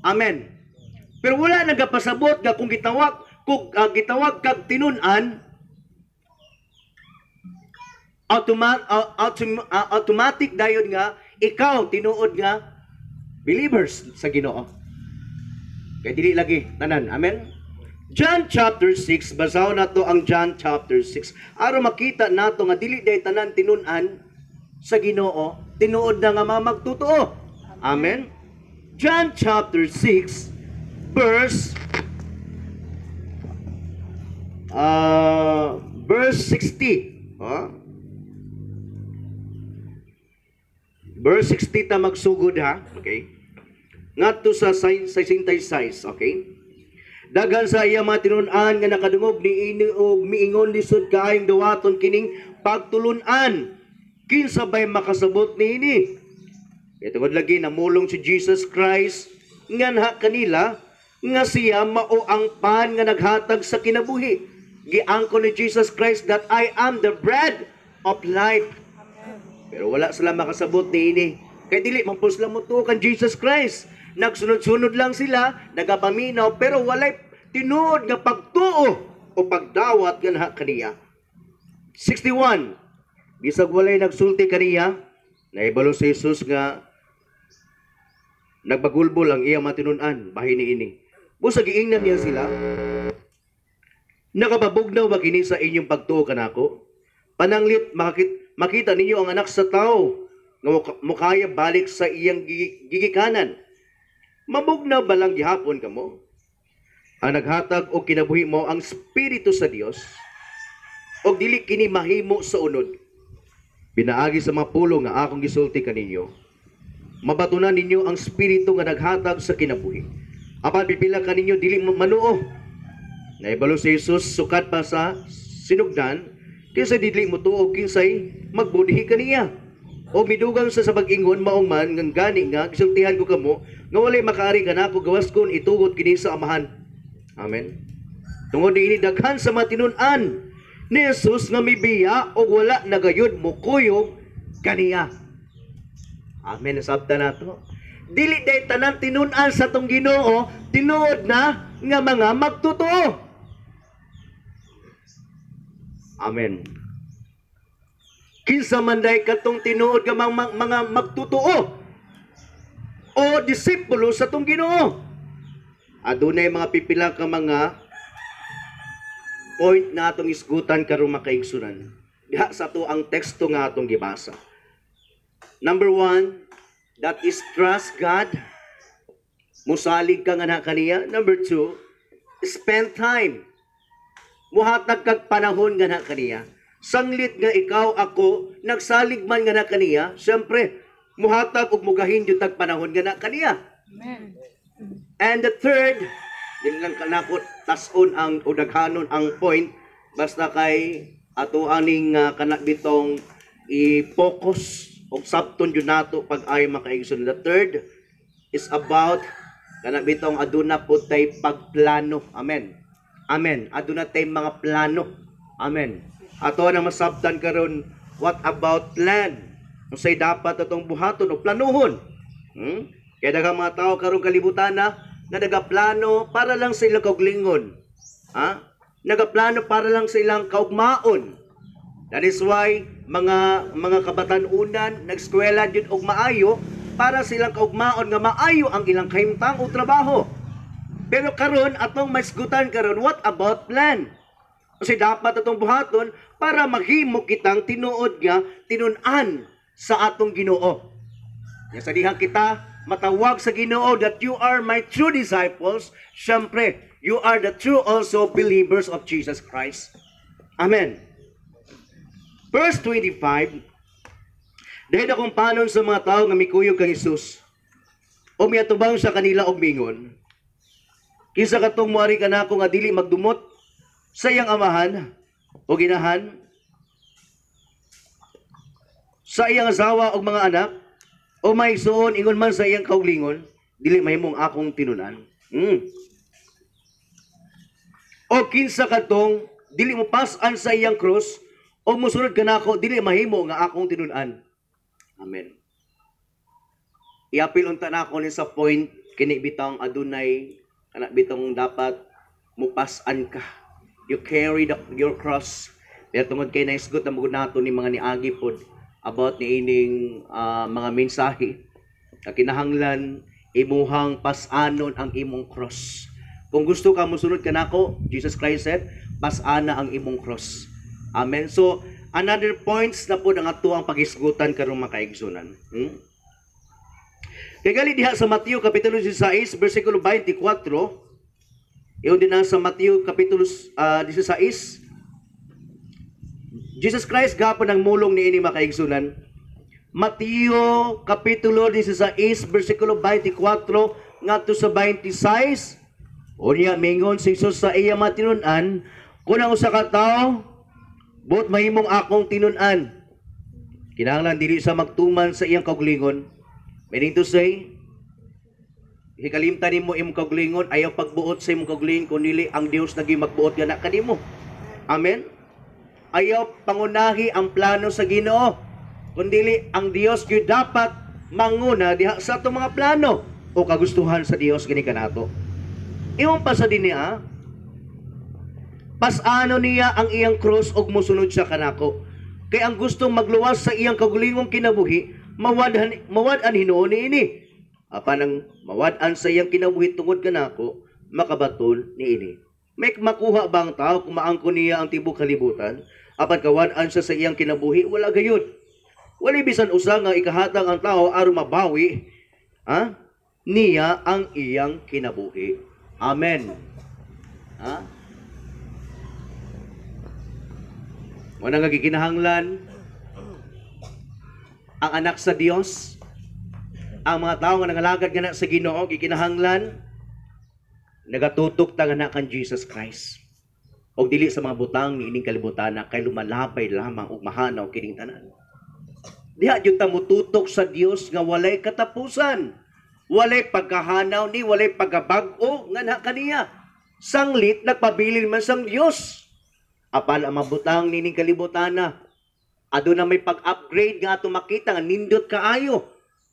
Amen. Pero wala nagapasabot nga kung gitawag kag tinun-an automatic dayon nga ikaw tinuod nga believers sa Ginoo. Kaya dili lagi tanan. Amen. John chapter 6, basaw nato ang John chapter 6. Aron makita nato nga dili day tanan tinun-an sa Ginoo, tinuod na nga magtotoo. Amen. John chapter 6 verse 60. Verse 60 ta magsugod ha. Okay. Ngadto sa 66, okay? Daghan sa iya mga tinun-an nga nakadungog niini og miingon lisod kaayong dawaton kining pagtulun-an. Kinsa bay makasabot niini? Ito lagi namulong si Jesus Christ nga kanila nga siya mao ang pan nga naghatag sa kinabuhi. Giangkon ni Jesus Christ that I am the bread of life. Pero wala sila makasabot niini. Kaya dili man po sila mutuo kan Jesus Christ. Nagsunod-sunod lang sila, nagapaminaw, pero walay tinuod nga pagtuo o pagdawat nga kaniya. 61. Bisag walay nagsulti kaniya, naibalo si Jesus nga nagbagulbol ang iya matinun-an, bahin ini. Busa giingnan niya sila, nakababugnaw ba kini sa inyong pagtuo kanako? Pananglit makita ninyo ang anak sa tao nga mukaya balik sa iyang gigikanan. Mabugnaw ba lang gihapon kamo? Ang naghatag o kinabuhi mo ang Espiritu sa Dios o dili kini mahimo sa unod. Pinaagi sa mga pulong nga akong gisulti kaninyo. Mabatunan ninyo ang Espiritu nga naghatag sa kinabuhi. Apan pipila kaninyo dili manuo. Naibalo si Jesus sukat pa sa sinugdan kaysa dili mo tuo kinsay magbudhi kaniya. O midugang sa pag-ingon maong man ngang gani nga gisultihan ko kamo nga walay makaari kanako gawas kon itugot kini sa amahan. Amen. Tungod niini daghan sa matinun-an ni Jesus nga mibiya o wala nagayod mo kuyog kaniya. Amen. Nasabta na to. Dili day tanan tinun-an sa tong Ginoo tinuod na nga mga magtotoo. Amen. Kinsa man day katong tinuod nga mga magtotoo o disipulo sa tong Ginoo. Adunay mga pipila ka mga point na atong isgutan karon makaigsunan. Diha sa to ang teksto nga atong gibasa. Number 1, that is trust God. Musalig ka nga na kaniya. Number 2, spend time. Muhatag kag panahon nga na kaniya. Sanglit nga ikaw ako nagsalig man nga na kaniya, siyempre muhatag og mugahin jud tag panahon nga na kaniya. Amen. And the third, din lang kanakot tason ang udaghanon ang point basta kay ato aning kanak bitong i-focus og sabton jud nato pag ay makaigsoon. The third is about kanak bitong aduna pud tay pagplano. Amen. Amen. Aduna tay mga plano. Amen. Ato na masabtan karon, what about plan? Unsay dapat atong buhaton o planuhon? Kaya daghang mga tao karon kalibutan na nagaplano para lang sa ilang kauglingon. Nagaplano para lang sa ilang kaugmaon. That is why mga kabatan-unan nagskwela jud og maayo para silang kaugmaon nga maayo ang ilang kahimtang o trabaho. Pero karon atong maisgutan karon, what about plan? Kasi dapat atong buhaton para maghimo kitang tinuod nga tinun-an sa atong Ginoo. Nga sa dihang kita matawag sa Ginoo that you are my true disciples, syempre you are the true also believers of Jesus Christ. Amen. Verse 25, dahil akong panon sa mga tao nga mikuyog kang Isus, o miatubang sa kanila og mingon, kisa katong muari ka na ako nga dili magdumot sa iyang amahan o ginahan, sa iyang asawa o mga anak, o may suon ingon man sa iyang kauglingon, dili mahimong akong tinunan. O kinsa katong dili mo pasan sa iyang krus, o musunod ka na ako, dili mahimo nga akong tinunan. Amen. Iapil unta na ako ni sa point, kini bitang adunay, anak bitong dapat mupasan ka. You carry your cross. Pero tungod kay naisgot na magunato ni mga niagi pod about ni ining mga mensahe. Kinahanglan imuhang pasanon ang imong cross. Kung gusto ka musunod ka nako, Jesus Christ said, pasana ang imong cross. Amen. So, another points na po ang ato ang pagisgutan karong mga kaigsunan. Kaya gali diha sa Mateo Kapitulo 16, versikulo 24, iyon din na sa Mateo Kapitulo 16, Jesus Christ gapon ang mulong ni ini mga kaigsunan. Mateo Kapitulo 16, versikulo 24, ngadto sa 26, unya mingon si Jesus sa iya matinunan, kung ang usa ka tawo buot mahimong akong tinunan, kinahanglan dili sa magtuman sa iyang kaugalingon. Meaning to say, hikalimtan nimo imong kaugalingon, ayaw pagbuot sa imong kaugalingon, kundi ang Dios naging magbuot gana kanimo. Amen. Ayaw pangunahi ang plano sa Ginoo, kundi ang Dios gyud dapat manguna diha sa atong mga plano o kagustuhan sa Dios gani kanato. Imong pa sa dinia, pasano niya ang iyang cross og mosunod siya kanako. Kay ang gustong magluwas sa iyang kagulingong kinabuhi, mawad-an hinuon niini. Apan mawad-an sa iyang kinabuhi tungod kanako, makabaton niini. May makuha bang tao kung maangko niya ang tibok kalibutan? Apan kawad-an siya sa iyang kinabuhi, wala gayud. Wala bisan usa nga ikahatang ang tao aron mabawi niya ang iyang kinabuhi. Amen. Wala nga gikinahanglan ang anak sa Dios, ang mga tao nga nangalagad nga sa Ginoo, gikinahanglan nagatutok ta nga kan Jesus Christ. Og dili sa mga butang ni ining kalibutan na kay lumalabay lamang og mahanaw kining tanan. Diha jud ta mututok sa Dios nga walay katapusan, walay pagkahanaw ni, walay pagkabag-o nga na kaniya. Sanglit nagpabilin man sang Dios. Apan ang mabutang nining kalibutan na, aduna may pag-upgrade nga ato makita nga nindot kaayo.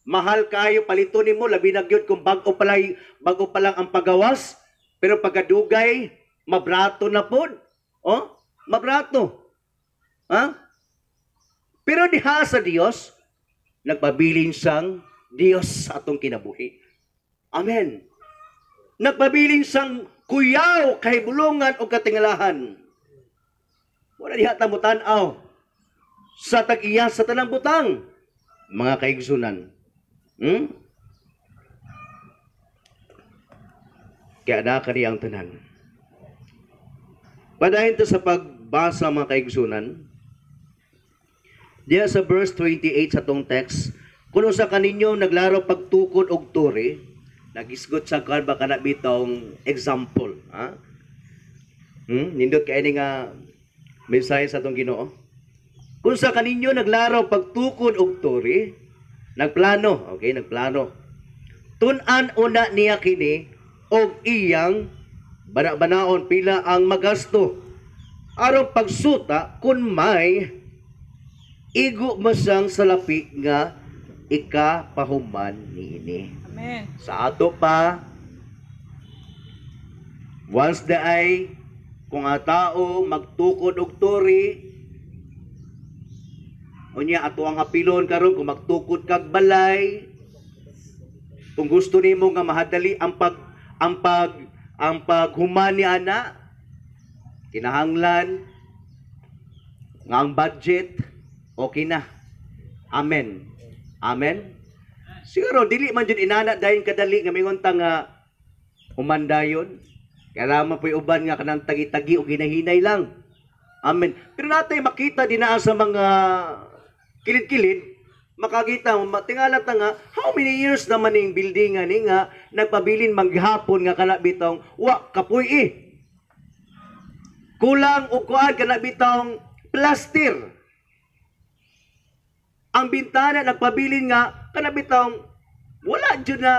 Mahal kaayo palito nimo, labi na gyud kung bago pa lang ang pagawas, pero pagkadugay mabrato na pod. Mabrato. Pero diha sa Dios, nagpabilin sang Dios sa atong kinabuhi. Amen. Nagpabilin sang kuyaw, kahibulungan o katingalahan. Wala diha ta mo tan-aw sa tag-iya sa tanang butang, mga kaigsunan. Kaya na kani ang tanan. Padayon to sa pagbasa, mga kaigsunan. Diya sa verse 28 sa tong text, kuno sa kaninyo naglaro pagtukod og turi, nagisgot sa kan baka na bitong example, nindot kay ni nga mensahe sa atong Ginoo. Kung sa kaninyo naglaraw pagtukod og turi, nagplano, nagplano. Tun-an una niya kini og iyang bana-banaon pila ang magasto. Aron pagsuta kun may igo masang salapi nga ikapahuman niini. Amen. Sa ato pa, once daay kung a tao magtukod og turi, Unya ato ang apilon karon kung magtukod kag balay. Kung gusto nimo nga mahadali ang paghuman ni ana, kinahanglan nga ang budget okay na. Amen. Amen. Siguro dili man jud inana dayon kadali nga mingon ta nga humandayon. Kaya naman po'y uban nga kanang tagi-tagi o ginahinay lang. Amen. Pero natin makita din na sa mga kilid-kilid, makakita mo, tingala ta nga, how many years naman yung building nga ni nga, nagpabilin maghapon nga kanabitong, kapoy kulang o kuan kanabitong plaster. Ang bintana nagpabilin nga, kanabitong, wala dyan na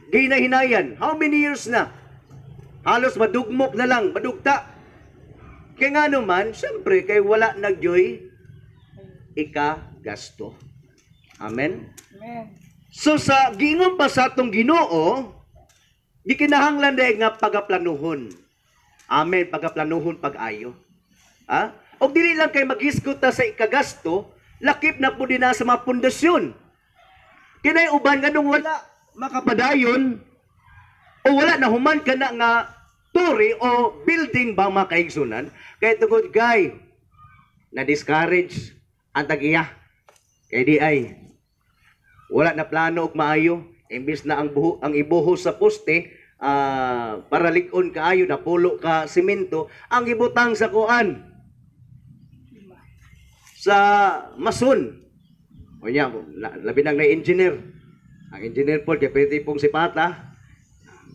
ginahinayan. How many years na? Halos madugmok na lang, madugta. Kaya nga naman, siyempre, kay wala nagyoy, ika-gasto. Amen? Amen. So sa giingon pa sa atong Ginoo, di kinahanglan dahil nga pagaplanuhon. Amen, pagaplanuhon pag-ayo. Ha? O dili lang kay mag-isgot ta sa ikagasto, lakip na po din na sa mga pundasyon. Kinay uban ganung wala makapadayon o wala na human ka na nga turi o building ba mga kaigsunan, kaya tungod gay na-discourage ang tagiya. Kaya di ay wala na plano og maayo, imbis na ang ibuhos sa poste para lig-on kaayo na pulo ka simento, ang ibutang sa kuan sa mason. O niya, labi nang na engineer. Ang engineer po, kaya pwede pong sipata.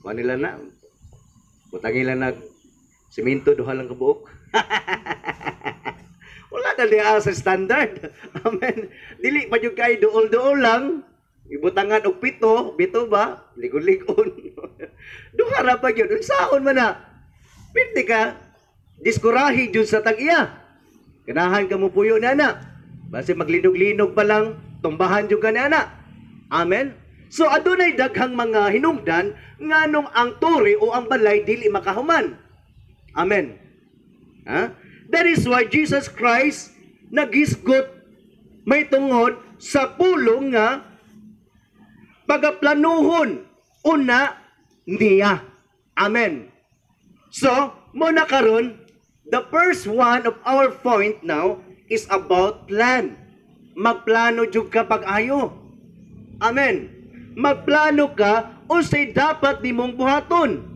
Kuha nila na. Butang nila na simento, duha lang kabuok. Wala na niya sa standard. Amen. Dili pa yung kayo duol-duol lang. Ibutangan og bito ba? Ligon-ligon. Duha ra pa yun. Unsaon man na. Pwede ka. Diskurahi dun sa tag-iya. Ganahan ka mo puyo na na. Basta maglinog-linog pa lang, tumbahan dun ka na na. Amen? So, adunay daghang mga hinungdan nganong ang turi o ang balay dili makahuman. Amen? Ha? That is why Jesus Christ nagisgot may tungod sa pulong nga pagaplanuhon una niya. Amen? So, muna karon, the first one of our point now is about plan. Magplano jud ka pag-ayo. Amen. Magplano ka unsay dapat nimong buhaton.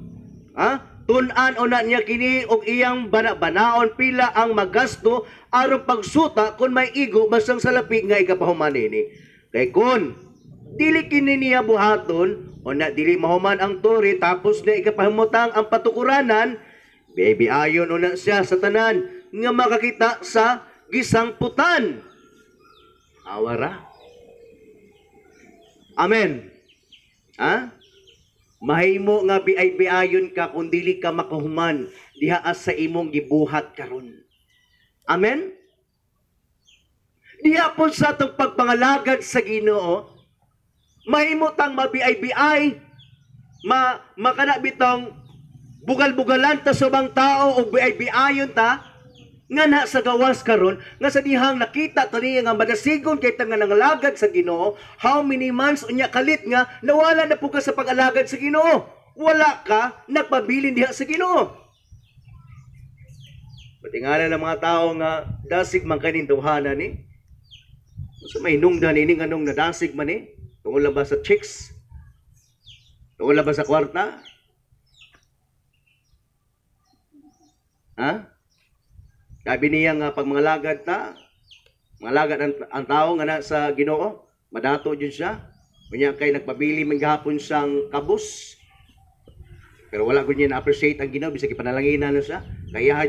Ha? Tun-an una niya kini og iyang banaon pila ang magasto aron pagsuta kun may igo basang salapi nga ikapahuman ini. Kay kun dili kini niya buhaton o na dili mahuman ang turi tapos na ikapahimutang ang patukuranan, baby ayon una siya sa tanan nga makakita sa gisangputan. Awara. Amen. Ha? Mahimo nga biay-biayon ka kung dili ka makahuman diha sa imong gibuhat karon. Amen? Diha po sa itong pagpangalagad sa Ginoo, mahimo tang mabiay-biay, makana bitong bugal-bugalan ta subang tao o biay-biayon ta, nga na sa gawas karon nga sa dihang nakita tani nga madasigon kay tanga nangalagad sa Ginoo, how many months unya kalit nga nawala na po ka sa pag-alagad sa Ginoo, wala ka nagpabilin diha sa Ginoo. Patingala ng mga tao nga dasig man kanin tawhanan ni, so may nungdan ini nganong nadasig man ni tungod lang ba sa chicks, tungod lang ba sa kwarta, ha? Sabi niya nga pag mangalagad ang tao nga na sa Ginoo, madato dyan siya. Kanya kay nagpabili man gahapon siyang kabus. Pero wala ko niya na-appreciate ang Ginoo, bisag ipanalangina na siya. Kaya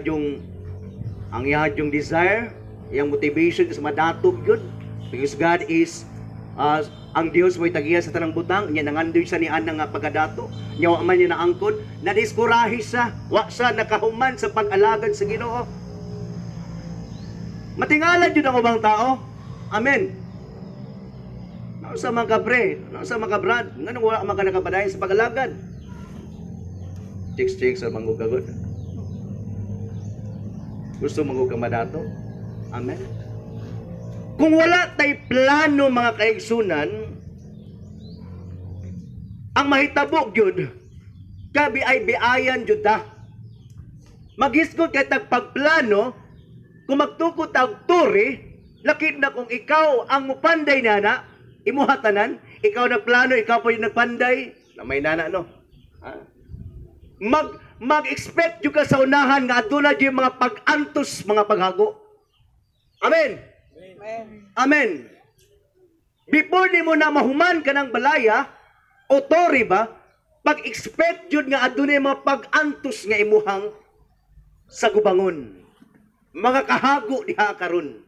ang yung desire, yung motivation is madatog yun. Because God is, ang Diyos mo'y tagiya sa tanang butang, niya nangandoy sa niyan nga pagadato. Niya man niya naangkon, nadiskurahi siya, wa siya nakahuman sa pag-alagad sa Ginoo. Matingalan yun ang ubang tao. Amen. Nausa mga kapre, nausa mga kabrad, nga nung wala ka nakapadayon sa pag-alagad. Chicks sa manggugagod. Gusto manggug ka madato? Amen. Kung wala tay plano mga kaigsunan, ang mahitabo gyud kabi ay biayan jud ta. Maghisgot kay tag pagplano, kung magtukod tag turi, lakit na kung ikaw ang mupanday nana, imuhatanan, ikaw nagplano, ikaw pa yung nagpanday, na may nana no. Mag-expect yung ka sa unahan nga aduna yung mga pag-antos, mga paghago. Amen. Amen. Before di mo na mahuman ka ng balaya, o tori ba, pag-expect yun nga aduna yung mga pag-antos nga imuhang sa gubangon. Mga kahago diha karon.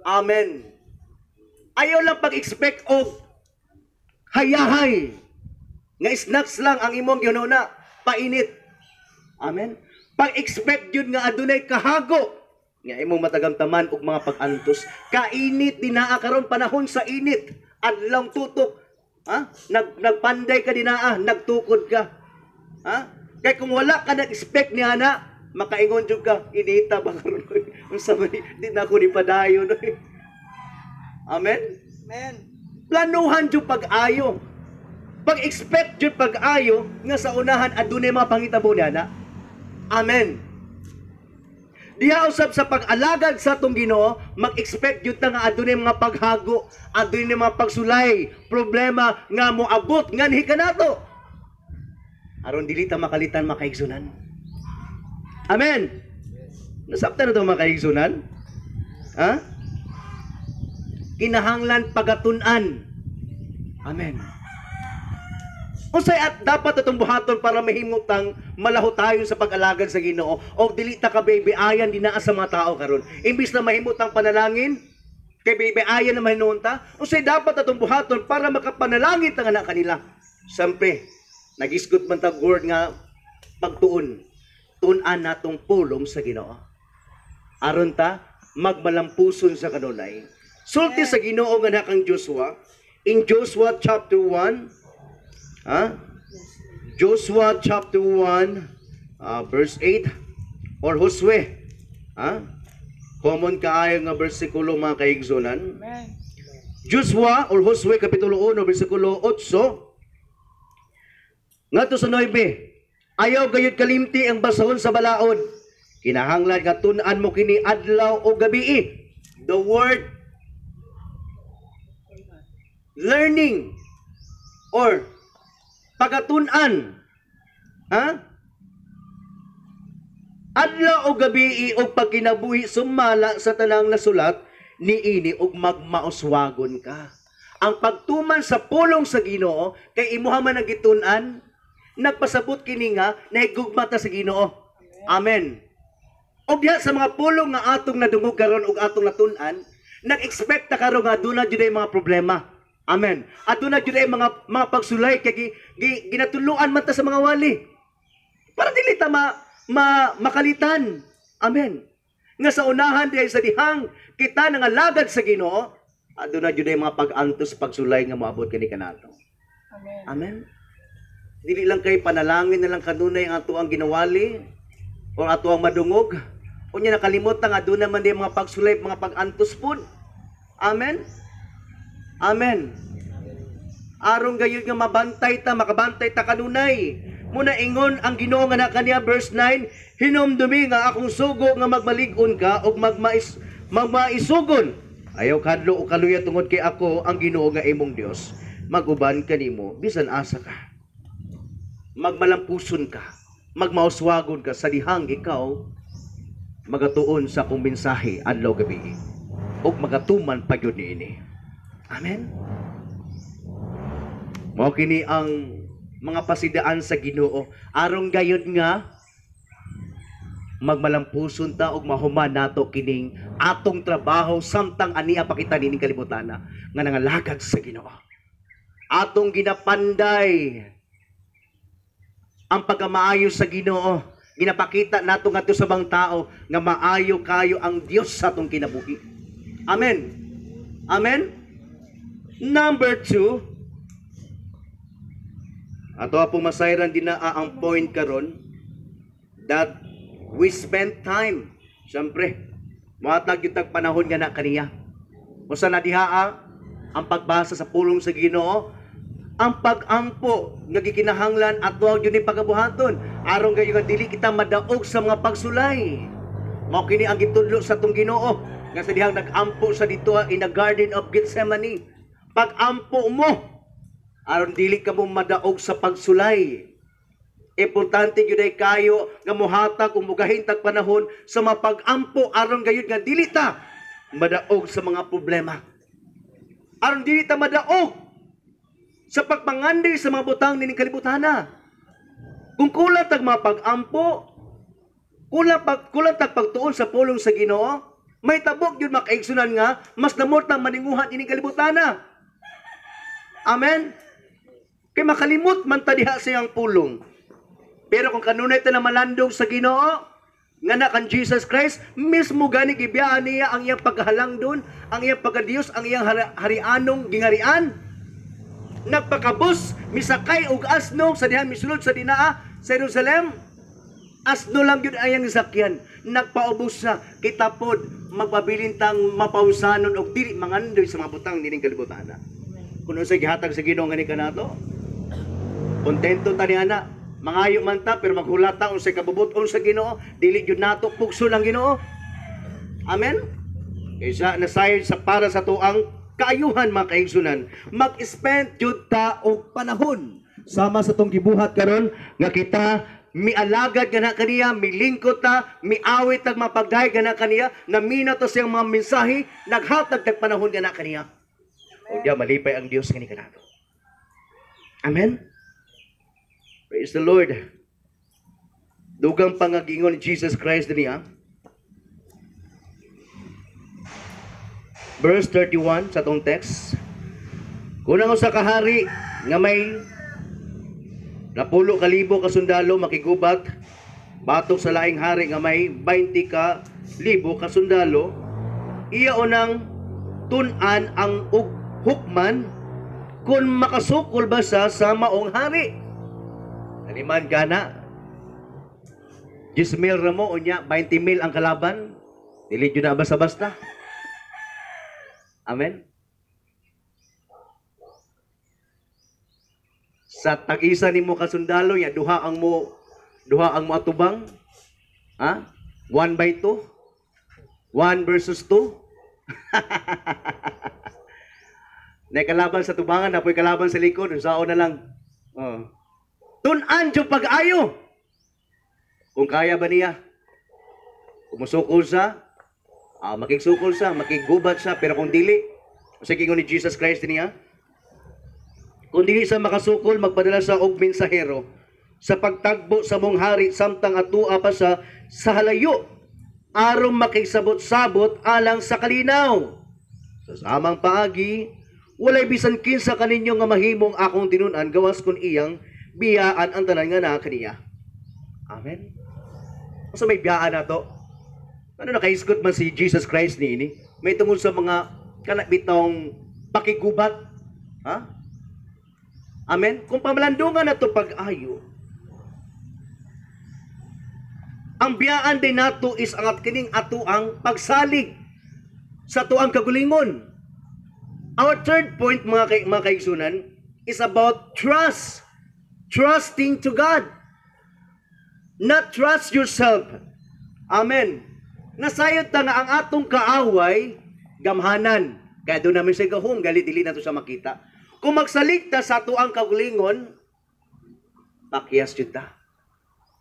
Amen. Ayaw lang pag-expect of hayahay. Nga snacks lang ang imong ginuna, painit. Amen. Pag-expect yun nga adunay kahago nga imong matagamtaman og mga pag-antos. Kainit dinaa karon panahon sa init. Adlong tutok. Ha? Nagpanday ka dinaa, nagtukod ka. Ha? Kay kung wala ka nag-expect niya na, makaingon jud ka, inita ba karon? Unsa man di na ako ni padayon. Amen. Amen. Planuhan jud pag-ayo. Pag-expect jud pag-ayo nga sa unahan adunay mga pangitabo na. Amen. Diha usab sa pag-alagad sa atong Ginoo, mag-expect jud ta nga adunay mga paghago, adunay mga pagsulay, problema nga moabot nganhi kanato. Aron dili ta makalitan makaigsunan. Amen. Nasabtan na ito mga kaigsunan? Ha? Kinahanglan pagatun-an. Amen. Usay at dapat itong buhaton para mahimutang malaho tayo sa pag-alagad sa Ginoo o dili ta ka ayan dinaa sa mga tao karon. Imbis na mahimutang panalangin, kay ayan na mahinuon ta, usay dapat itong buhaton para makapanalangin ta nga na kanila. Siyempre, nag-isgot man ta word nga pagtuon. Tunan natong pulong sa Ginoo. Aron ta magmalampuson sa kanunay. Sulti sa Ginoo nga nakang Joshua, in Joshua chapter 1, Joshua chapter 1 verse 8 or Josue. Common kaayo nga bersikulo mga kaigsunan. Joshua or Josue kapitulo 1 bersikulo 8. Ngadto sa 9. Ayaw gayud kalimti ang basahon sa balaod. Kinahanglan nga tun-an mo kini adlaw o gabi. The word learning or pagatun-an. Adlaw o gabi og pagkinabuhi sumala sa tanang nasulat niini og magmauswagon ka. Ang pagtuman sa pulong sa Ginoo kay imuha man ang gitun-an, nagpasabot kini nga nahigugma ta sa Ginoo. Amen. Og diha sa mga pulong nga atong nadungog karon og atong natun-an, nag-expect ta karon nga aduna jud ay mga problema. Amen. Aduna jud ay mga pagsulay kay ginatuluan man ta sa mga wali. Para dili ta makalitan. Amen. Nga sa unahan diay sa dihang kita nangalagad sa Ginoo, aduna jud ay mga pag-antos pagsulay nga moabot kani kanato. Amen. Amen. Dili lang kay panalangin na lang kanunay ang ato ang ginawali o ato ang madungog. Unya nakalimutan nga aduna man di mga pagsulay, mga pag-antos pud. Amen. Amen. Aron gayud nga mabantay ta, makabantay ta kanunay. Muna ingon ang Ginoo nga na kaniya verse 9, hinumdumi nga akong sugo nga magmalig-on ka og magmaisugon. Ayaw kadlo o kaluya tungod kay ako ang Ginoo nga imong Dios. Maguban kanimo bisan asa ka. Magmalampuson ka, magmauswagon ka sa dihang ikaw magatuon sa akong mensahe adlaw gabi ug magatuman pa gyud niini. Amen. Mao kini ang mga pasidaan sa Ginoo aron gayud nga magmalampuson ta ug mahuman nato kining atong trabaho samtang ania pakita nining kalibutan nga nangalagad sa Ginoo. Atong ginapanday ang pagkamaayo sa Ginoo. Ginapakita nato ngadto sa bang tao nga maayo kayo ang Dios sa atong kinabuhi. Amen. Amen. Number 2, ato apong masayran dinaa ang point karon that we spend time. Siyempre, Muhatag yung tagpanahon nga na kaniya. Usa na dihaa ang pagbasa sa pulong sa Ginoo, ang pag-ampo nga gikinahanglan at wag yun yung pagabuhaton. Aron kayo nga dili kita madaog sa mga pagsulay. Mao kini ang gitudlo sa tong Ginoo nga sa dihang nag-ampo sa dito in the Garden of Gethsemane. Pag-ampo mo aron dili ka mo madaog sa pagsulay. Importante gyud ay kayo nga mohatag ug mugahintag panahon sa mapag-ampo aron gayud nga dili ta madaog sa mga problema. Aron dili ta madaog sa pagpangandi sa mga butang ning kalibutana. Kung kulang tag mapag-ampo, kulang tag pagtuon sa pulong sa Ginoo, may tabok gyud makaigsunan nga mas namortang maninguhan ining kalibutana. Amen. Kay makalimot man ta diha sa iyang pulong. Pero kung kanunay ta na malandong sa Ginoo, nga na kan Jesus Christ, mismo gani gibiyaan niya ang iyang paghahalangdon, ang iyang pagkadiyos, ang iyang harianong gingarian. Nagpakabus, misakay og asno sa dihan misulod sa dinaa sa Jerusalem. Asno lang yun ayang sakyan. Nagpaubos sa kitapod, magpabilintang mapausanon og dili mangandoy sa mga butang nining kalibutan. Kuno sa gihatag sa Ginoo ngani kanato, kontento ta niana. Mangayo man ta pero maghulata unsay kabubuton sa Ginoo, dili jud nato pugso lang Ginoo. Amen. Kaysa nasayod sa para sa tuang kaayuhan mga kaigsunan, mag-spend jud ta og panahon sama sa tong gibuhat karon nga kita mialagad gana kaniya, milingkod ta, miawit tag mapagday gana kaniya, namina ta siyang mga mensahe, naghatag tag panahon gana kaniya. O diya malipay ang Dios kani kanato. Amen. Praise the Lord. Dugang pangagingon ni Jesus Christ niya. Verse 31 sa tong text. Kunang usa ka hari nga may 10,000 ka sundalo makigubat batok sa laing hari nga may 20,000 ka sundalo, iya unang tun-an ang hukman kung makasukol ba sa maong hari. Aliman gana 10,000 ramo unya 20,000 ang kalaban, dili jud na basta-basta. Amen. Sa tag-isa nimo ka sundalo ya duha ang mo atubang. Ha? 1/2. 1 versus 2. Nay kalaban sa tubangan, napoy kalaban sa likod, usaon na lang. Oh. Tun-an jud pag-ayo. Kung kaya ba niya? Kumusukol sa, makigsukol sa, makigubat sa, pero kung dili, sige ni Jesus Christ niya, kung dili sa makasukol, magpadala sa og mensahero sa pagtagbo sa mong hari samtang atua pa sa halayo, aron makigsabot-sabot alang sa kalinaw. Sa samang paagi, walay bisan kinsa kaninyo nga mahimong akong tinun-an gawas kun iyang biyaan ang tanan nga na kaniya. Amen. So may biyaan na to. Ano nakaisgot man si Jesus Christ ni may tungod sa mga kanabitong pakigubat. Ha? Amen. Kung pamalandungan na to pag-ayo, ang biyaan din nato is ang kining atuang pagsalig sa tuang kagulingon. Our third point mga kaigsunan is about trust. Trusting to God. Not trust yourself. Amen. Nasayot ta nga ang atong kaaway, gamhanan. Kaya doon namin sa gahong, dili na to sa makita. Kung magsalig ta sa tuang kagulingon, pakyas yun ta.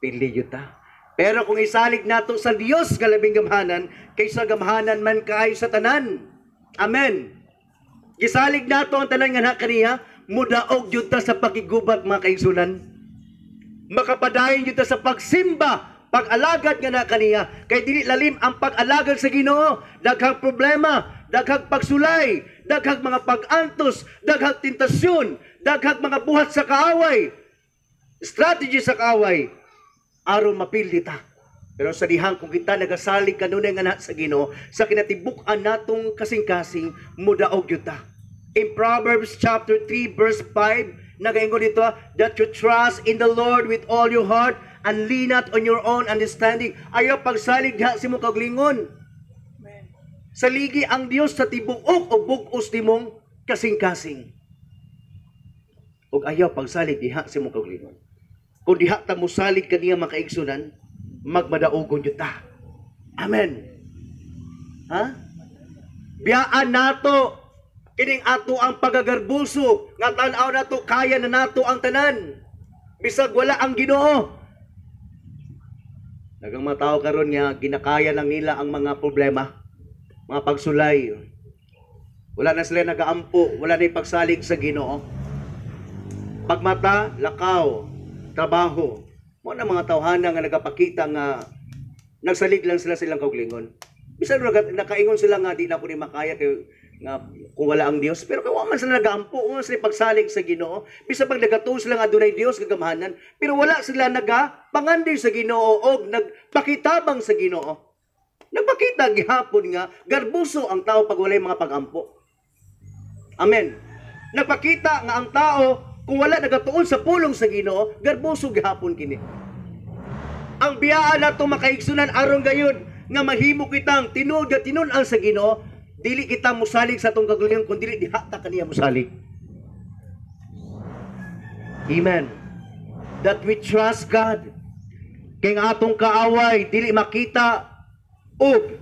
Pili yun ta. Pero kung isalig nato sa Dios galabing gamhanan, kaysa gamhanan man kaayo sa tanan. Amen. Gisalig nato ang tanan nga kaniya, mudaog yun ta sa pagigubat mga kaigsunan. Makapadayon yun ta sa pagsimba, pag-alagad nga na kaniya. Kay dili lalim ang pag-alagad sa Ginoo. Daghang problema, daghang pagsulay, daghang mga pag-antos, daghang tentasyon, daghang mga buhat sa kaaway, strategy sa kaaway, aron mapildi ta. Pero sa dihang kung kita nagasalig kanunay nga na sa Ginoo, sa kinatibuk-an natong kasing-kasing, mudaog yun ta. In Proverbs chapter 3 verse 5, nagaingon dito, that you trust in the Lord with all your heart and lean not on your own understanding. Ayaw pagsalig ha si mo kaglingon. Saligi ang Dios sa tibuok o bugos nimong kasing-kasing. Ug ayaw pagsalig diha sa imong kaugalingon. Kung diha ta mo salig kaniya makaigsunan, magmadaogon yun ta. Amen. Ha? Biyaan nato kining ato ang pagagarbuso nga tan-aw nato kaya na nato ang tanan. Bisag wala ang Ginoo. Daghang mga tao karon nga ginakaya lang nila ang mga problema, mga pagsulay. Wala na sila nagaampo, wala na pagsalig sa Ginoo. Pagmata, lakaw, trabaho. Mo na mga tawhana nga nagapakita nga nagsalig lang sila silang kaugalingon. Bisan nakaingon sila nga di na ko ni makaya kay nga kung wala ang Dios, pero kung man sila nagaampo, kung sila pagsalig sa Ginoo, bisan pag nagatuo sila nga adunay Dios gagamahanan, pero wala sila nagapangandi sa Ginoo o nagpakitabang sa Ginoo. Nagpakita gihapon nga garbuso ang tao pag walay mga pagampo. Amen. Nagpakita nga ang tao kung wala nagatuon sa pulong sa Ginoo, garbuso gihapon kini. Ang biyaan nato makaigsunan aron gayon nga mahimo kitang tinuod nga tinun-an sa Ginoo, dili kita musalig sa atong kagalingon kun dili diha ta kaniya musalig. Amen. That we trust God. Kay nga atong kaaway dili makita og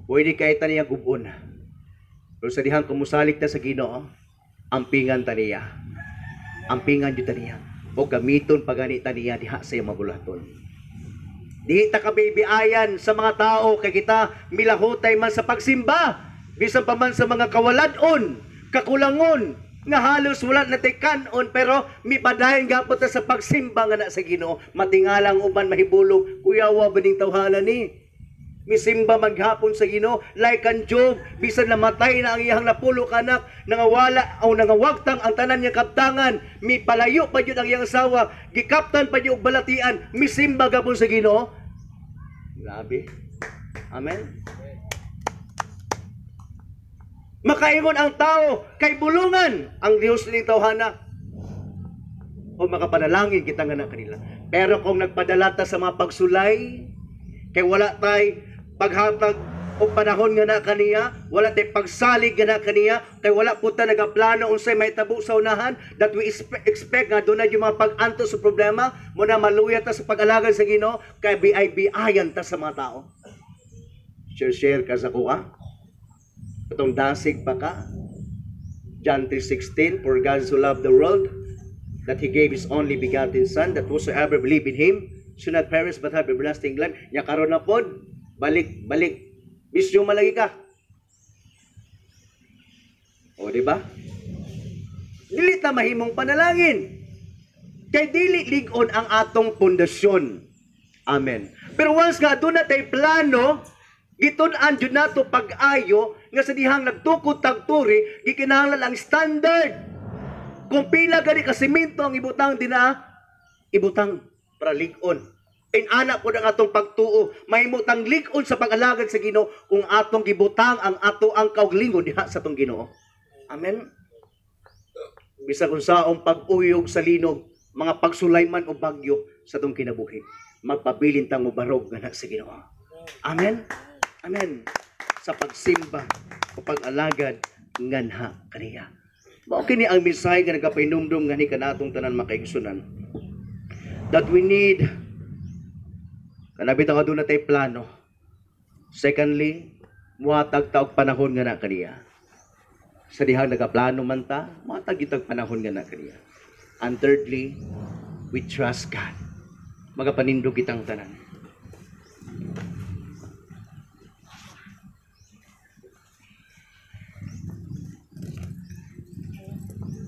pwede kay ta niya gubon. Pero sa dihang kumusalig ta sa Ginoo, ampingan ta niya. Ampingan jud ta niya. O gamiton pagani ta niya diha sa iyang mabulaton. Di ta kabibiayan sa mga tao kay kita milahutay man sa pagsimba. Bisan pa man sa mga kawaladon, kakulangon, nga halos wala na tay kanon pero mipadayon gapon ta sa pagsimba nga na sa Ginoo. Matingalang uban mahibulog, kuyawa baning tawhana ni. Misimba maghapon sa Ginoo, like ang Job, bisan namatay na ang iyang napulo kanak, nangawala o nangawagtang ang tanan niya kaptangan, mipalayo pa yun ang iyang asawa, gikaptan pa yun balatian, misimba gapon sa Ginoo. Grabe. Amen. Makaingon ang tao kay bulungan ang Dios ni tawhana. O makapanalangin kita nga na kanila. Pero kung nagpadala ta sa mga pagsulay, kay wala tay paghatag o panahon nga na kaniya, wala tay pagsalig nga na kaniya, kay wala po ta nagaplano unsay may tabo sa unahan, that we expect nga doon na yung mga pag-anto sa problema, muna maluya ta sa pag-alagan sa Ginoo, kay biay-biayan ta sa mga tao. Share ka sa kuha. Itong dasig pa ka. John 3:16, for God so loved the world, that He gave His only begotten Son, that whosoever believe in Him should not perish but have everlasting life. Nya karon na pod, balik. Misyo malagi ka. O di ba? Dili ta mahimong panalangin. Kay dili lig-on ang atong pundasyon. Amen. Pero once nga doon na tay plano, gitun-an jud nato pag-ayo nga sa dihang nagtukod tagturi, gikinahanglan ang standard. Kung pila gani ka semento ang ibutang ibutang para lig-on. Inana po ang atong pagtuo, mahimutang lig-on sa pag-alagad sa Ginoo kung atong gibutang ang ato ang kaugalingon diha sa atong Ginoo. Amen. Bisa kung saong pag-uyog sa linog, mga pagsulayman o bagyo sa atong kinabuhi, magpabilin tang mubarog nga na sa Ginoo. Amen. Amen. Sa pagsimba o pag-alagad nganha kaniya. Mao kini ang mensahe nga nagapainumdum ngani kanatong tanan makaigsunan. That we need kanabit ang aduna tay plano. Secondly, muhatag ta og panahon nga na kaniya. Sa dihang nagaplano man ta, muhatag itag panahon nga na kaniya. And thirdly, we trust God. Magapanindog kitang tanan.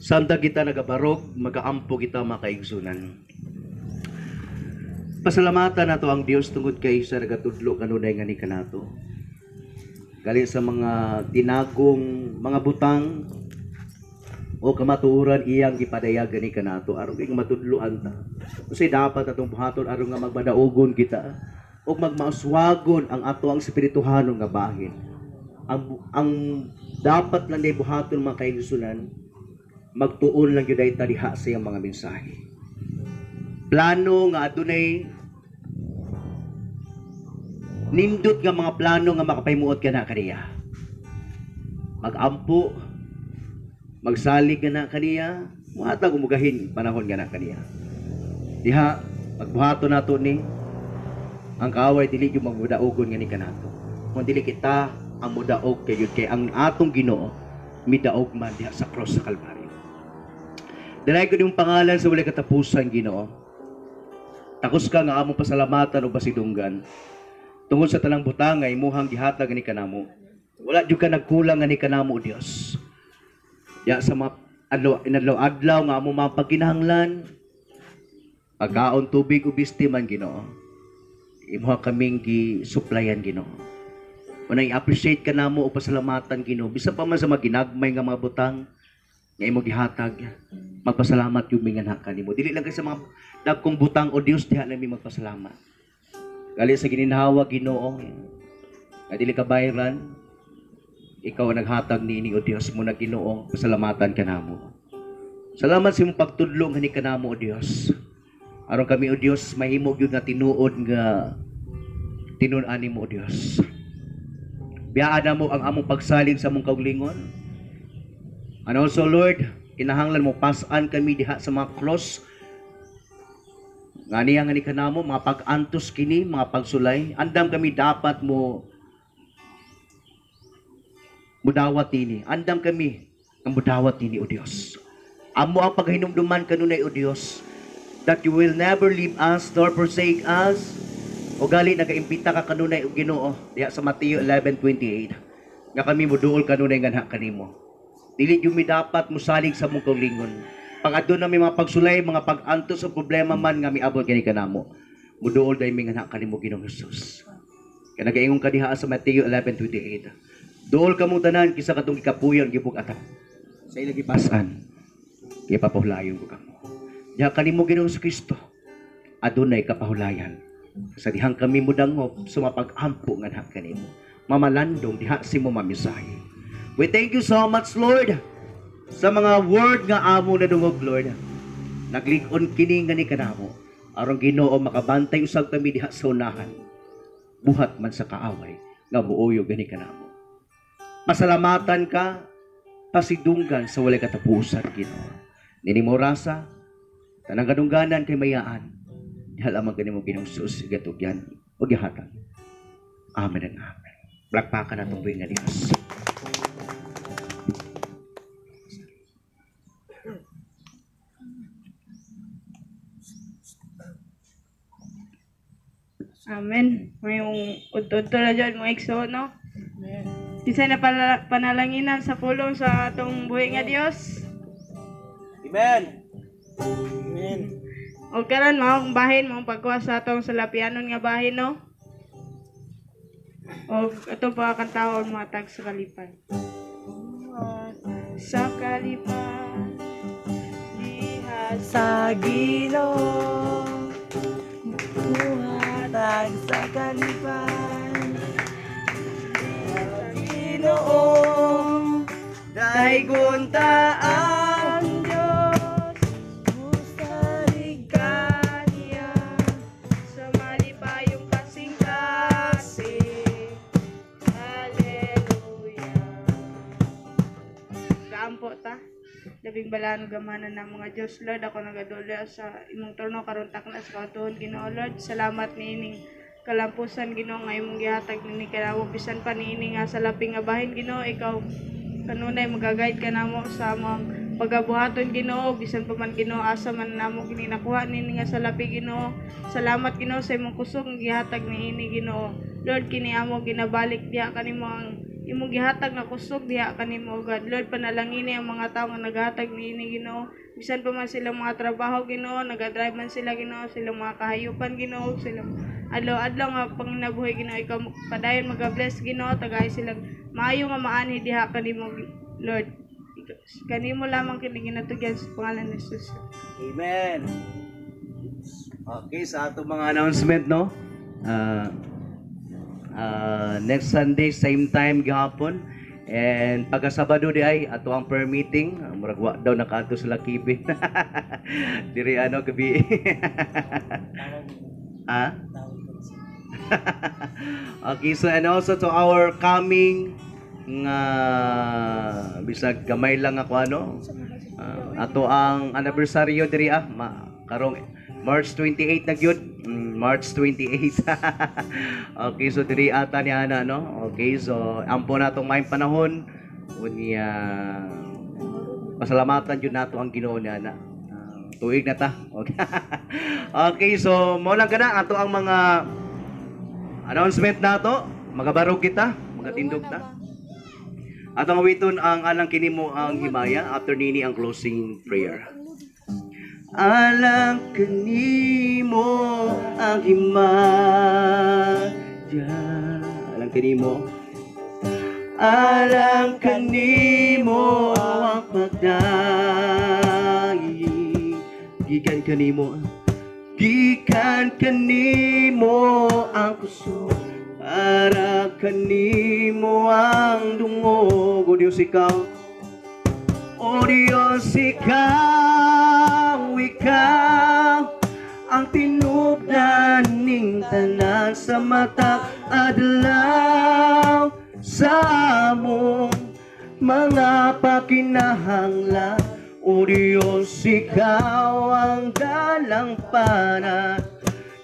Sanda kita nagabarog, magaampo kita makaigsunan. Pasalamatan nato ang Dios tungod kay sa nagatudlo kanunay nga ni kanato. Galing sa mga tinagong mga butang o kamatuoran iyang gipadayagan ni kanato aron kay matudloan ta. Kasi dapat atong buhaton aron nga magmadaogon kita o magmauswagon ang ato ang espirituhano nga bahin. Ang dapat lang day buhaton mga kaigsunan, magtuon lang gyud ta diha sa iyang mga mensahe. Plano nga adunay nindot nga mga plano nga makapahimuot ka na kaniya. Magampo, magsalig ka na kaniya, muhatag umugahin panahon ka na kaniya. Diha, magbuhato nato ni ang kaaway dili yung magmudaogon nga ni kanato. Kung dili kita ang mudaog kayo kay ang atong Ginoo midaog man diha sa cross sa Kalbaryo. Dalay ko yung pangalan sa walay katapusan, Ginoo. Takos ka nga among pasalamatan o basidunggan. Tungod sa tanang butang nga imuhang gihatag ni kanamo. Wala jud ka nagkulang nga ni kanamo, Dios. Ya sa mga adlaw nga among mga pagkinahanglan, pagkaon tubig ubisti man, Ginoo. Imuha kaming gi-supplyan, Ginoo. Unang i-appreciate ka namo o pasalamatan, Ginoo. Bisa pa man sa mga ginagmay nga mga butang nga imo gihatag, magpasalamat yung mingan kanimo. Dili lang kay sa mga dagkong butang o Dios diha nami magpasalamat. Gali sa gininhawa, Ginoo, nga dili ka bayran, ikaw ang naghatag niini o Dios mo na Ginoo, pasalamatan kanamo. Salamat sa imong pagtudlo nga ni kanamo o Dios. Aron kami o Dios mahimog yun nga tinuod nga tinun-ani mo o Dios. Biyaan na mo ang among pagsalig sa among kaugalingon. And also, Lord, kinahanglan mo pasan kami diha sa mga cross. Nga niya nga ni kanamo, mga pag-antos kini, mga pagsulay. Andam kami dapat mo mudawat ini. Andam kami ang mudawat ini, O Dios. Amo ang paghinumduman kanunay, O Dios, that you will never leave us nor forsake us. O gali nagaimbita ka kanunay, O Ginoo, diha sa Mateo 11:28. Nga kami muduol kanunay nga kanimo. Dili yung mi dapat musalig sa mong kaulingon. Pag adto na may mga pagsulay, mga pag-antos sa problema man nga miabot kani kanamo. Muduol dai mi nga kanimo Ginoong Hesus. Kaya nagaingon ka diha sa Mateo 11:28. Duol ka mo tanan kisa katong ikapuyon gibug-atan. Sa ilang gipasan, kay papahulayon ko kamo. Diha kanimo Ginoong Kristo. Adunay kapahulayan. Sa dihang kami mudangop sa mapag-ampo nga kanimo. Mamalandong diha si mo mamisahe. We thank you so much, Lord, sa mga word nga amo na dungog, Lord. Naglig-on kini nga ni kanamo. Aron Ginoo makabantay usab kami diha sa unahan. Buhat man sa kaaway nga muoyo gani kanamo. Pasalamatan ka, pasidunggan sa walay katapusan, Ginoo. Nini mo rasa, tanang kadungganan kay mayaan. Diha lamang kanimo Ginoong Hesus gatugyan o gihatag. Amen and amen. Plakpakan natong buhay nga Dios. Amen. Mayong udto na dyan mga igsoon, no? Isa na panalanginan sa pulong sa atong buhay nga Dios. Amen. Amen. O karon mao bahin mao pagkuha sa atong salapianon nga bahin, no? O atong pagkantahon mga tag sa kalipan. Sa kalipan diha sa Ginoo. Buhatag sa kalipan sa Ginoo. Daygon ta ang Dios. Musalig ka niya sa malipayong kasing-kasing. Hallelujah. Kaampo ta. Labing balaan gamanan ng mga Diyos, Lord. Ako nagadula sa imong trono karon takna sa kautuhon, Ginoo, Lord. Salamat niining kalampusan, Ginoo, nga imong gihatag ni kanawo bisan pa niini nga sa laping nga bahin, Ginoo. Ikaw kanunay magagayad ka namo sa among pagabuhaton, Ginoo, bisan pa man, Ginoo, asa man namo kini nakuha niini nga sa lapi, Ginoo. Salamat, Ginoo, sa imong kusog nga gihatag niini, Ginoo. Lord, kini amo ginabalik diha kanimo ang imong gihatag na kusog diha kanimo, God. Lord, panalangini ang mga tawo nga naghatag niini, Ginoo. Bisan pa man silang mga trabaho, Ginoo, nagadrive man sila, Ginoo, silang mga kahayupan, Ginoo, silang adlaw-adlaw nga panginabuhi, Ginoo. Ikaw padayon mag-bless, Ginoo, tagay silang maayo nga maani diha kanimo, Lord. Kanimo lamang kini ginatugyan sa pangalan ni Jesus. Amen. Okay, sa atong mga announcement, no? Next Sunday, same time gihapon. And pagka Sabado di ay ato ang prayer meeting. Murag wa daw nakaadto sa Lakibi. Diri ano gabi. Ha? Okay, so and also to our coming nga bisag gamay lang ako ano. Ato ang anniversaryo diri karong March 28 na gyud. March 28. Okay, so diri ata ni ana no. Okay, so ampo natong may panahon unya pasalamatan jud nato ang Ginoo ni ana. Tuig na ta. Okay. Okay, so mo lang kana ato ang mga announcement nato. Magabarog kita, magatindog ta. Atong awiton ang alang kini mo ang himaya after nini ang closing prayer. Alang kanimo ang himaya. Alang kanimo. Alang kanimo ang pagdaig. Gikan kanimo. Gikan kanimo ang puso. Para kanimo ang dungog. O Diyos ikaw. O Diyos ikaw. Ikaw ang tinubdan ning tanan sa mata adlaw sa among mga pakinahanglan. O Diyos ikaw ang dalampanan.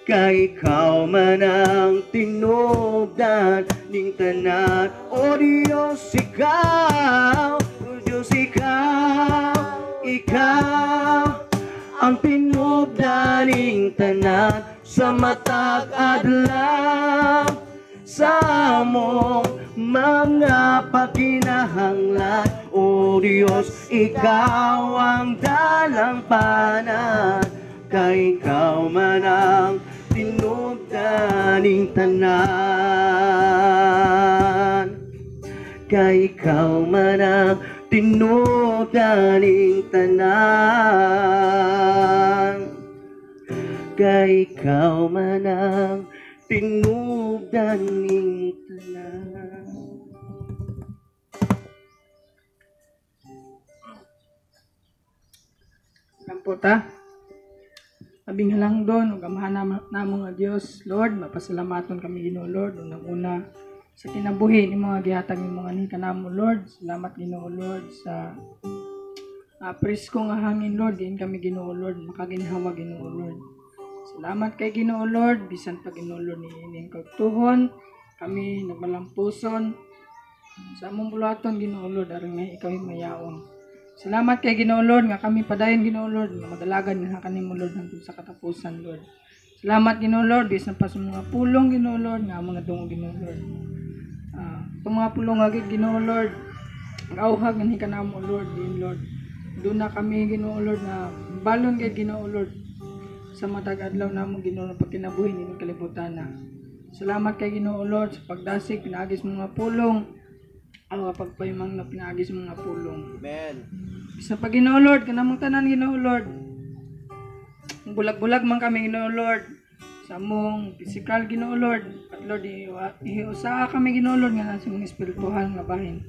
Kay ikaw man ang tinubdan ning tanan. O Diyos ikaw, o Diyos ikaw, ikaw ang tinubdan ning tanan sa matag adlaw sa among mga pakinahanglan. O Diyos ikaw ang dalampanan. Kay ikaw man ang tinubdan ning tanan. Kay ikaw man ang tinubdan ning tanan. Kay ikaw man ang tinubdan ning tanan. Kampo ta. Abing halang doon, ug amahan namo nga Dios, Lord, mapasalamaton kami Ginoo Lord, unang-una sa kinabuhi ni mga gihatag ni mga ni kanamo Lord. Salamat Ginoo Lord sa presko nga hangin Lord, diin kami Ginoo Lord, makaginhawa Ginoo Lord. Salamat kay Ginoo Lord, bisan pa Ginoo Lord ni ining kagtuhon, kami nagmalampuson sa among bulaton Ginoo Lord, aron nga ikaw mayaon. Salamat kay Ginoo Lord nga kami padayon Ginoo Lord nga madalagan nga kanimo Lord hangtod sa katapusan Lord. Salamat Ginoo Lord bisan pa sa mga pulong Ginoo Lord nga mga dungo Ginoo Lord. Itong mga pulong nga Ginoo Lord, ang auhag nga ni kanamo Lord din Lord. Doon na kami Ginoo Lord nga balon kay Ginoo Lord sa matag adlaw namo Ginoo pag kinabuhi ning kalibutan na. Salamat kay Ginoo Lord sa pagdasig pinaagis mga pulong. Ang pagpaymang na pinaagis mga pulong. Amen. Sa pag Ginoo Lord, kanamong tanan Ginoo Lord. Bulag-bulag man kami Ginoo Lord. Sa among physical Ginoo Lord. At Lord, iusa kami Ginoo Lord nga nasa mga espirituhal nga bahin.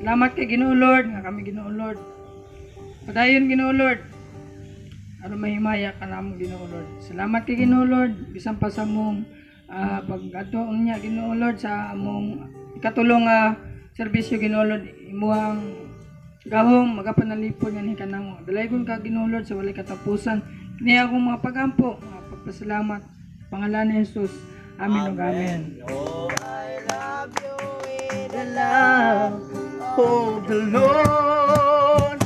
Salamat kay Ginoo Lord nga kami Ginoo Lord. Padayon Ginoo Lord. Aron mahimaya kanamo Ginoo Lord. Salamat kay Ginoo Lord bisan pa sa among pag-atuon niya Ginoo Lord sa among ikatulong serbisyo Ginoo Lord, imuang gahom magapanalipod nga ni kanamo. Dalaygon ka Ginoo Lord sa walay katapusan. Kini akong mga pagampo, mga pagpasalamat pangalan ni Jesus. Amen ug amen. Oh, I love you with the love of the Lord.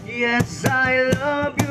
Yes, I love you.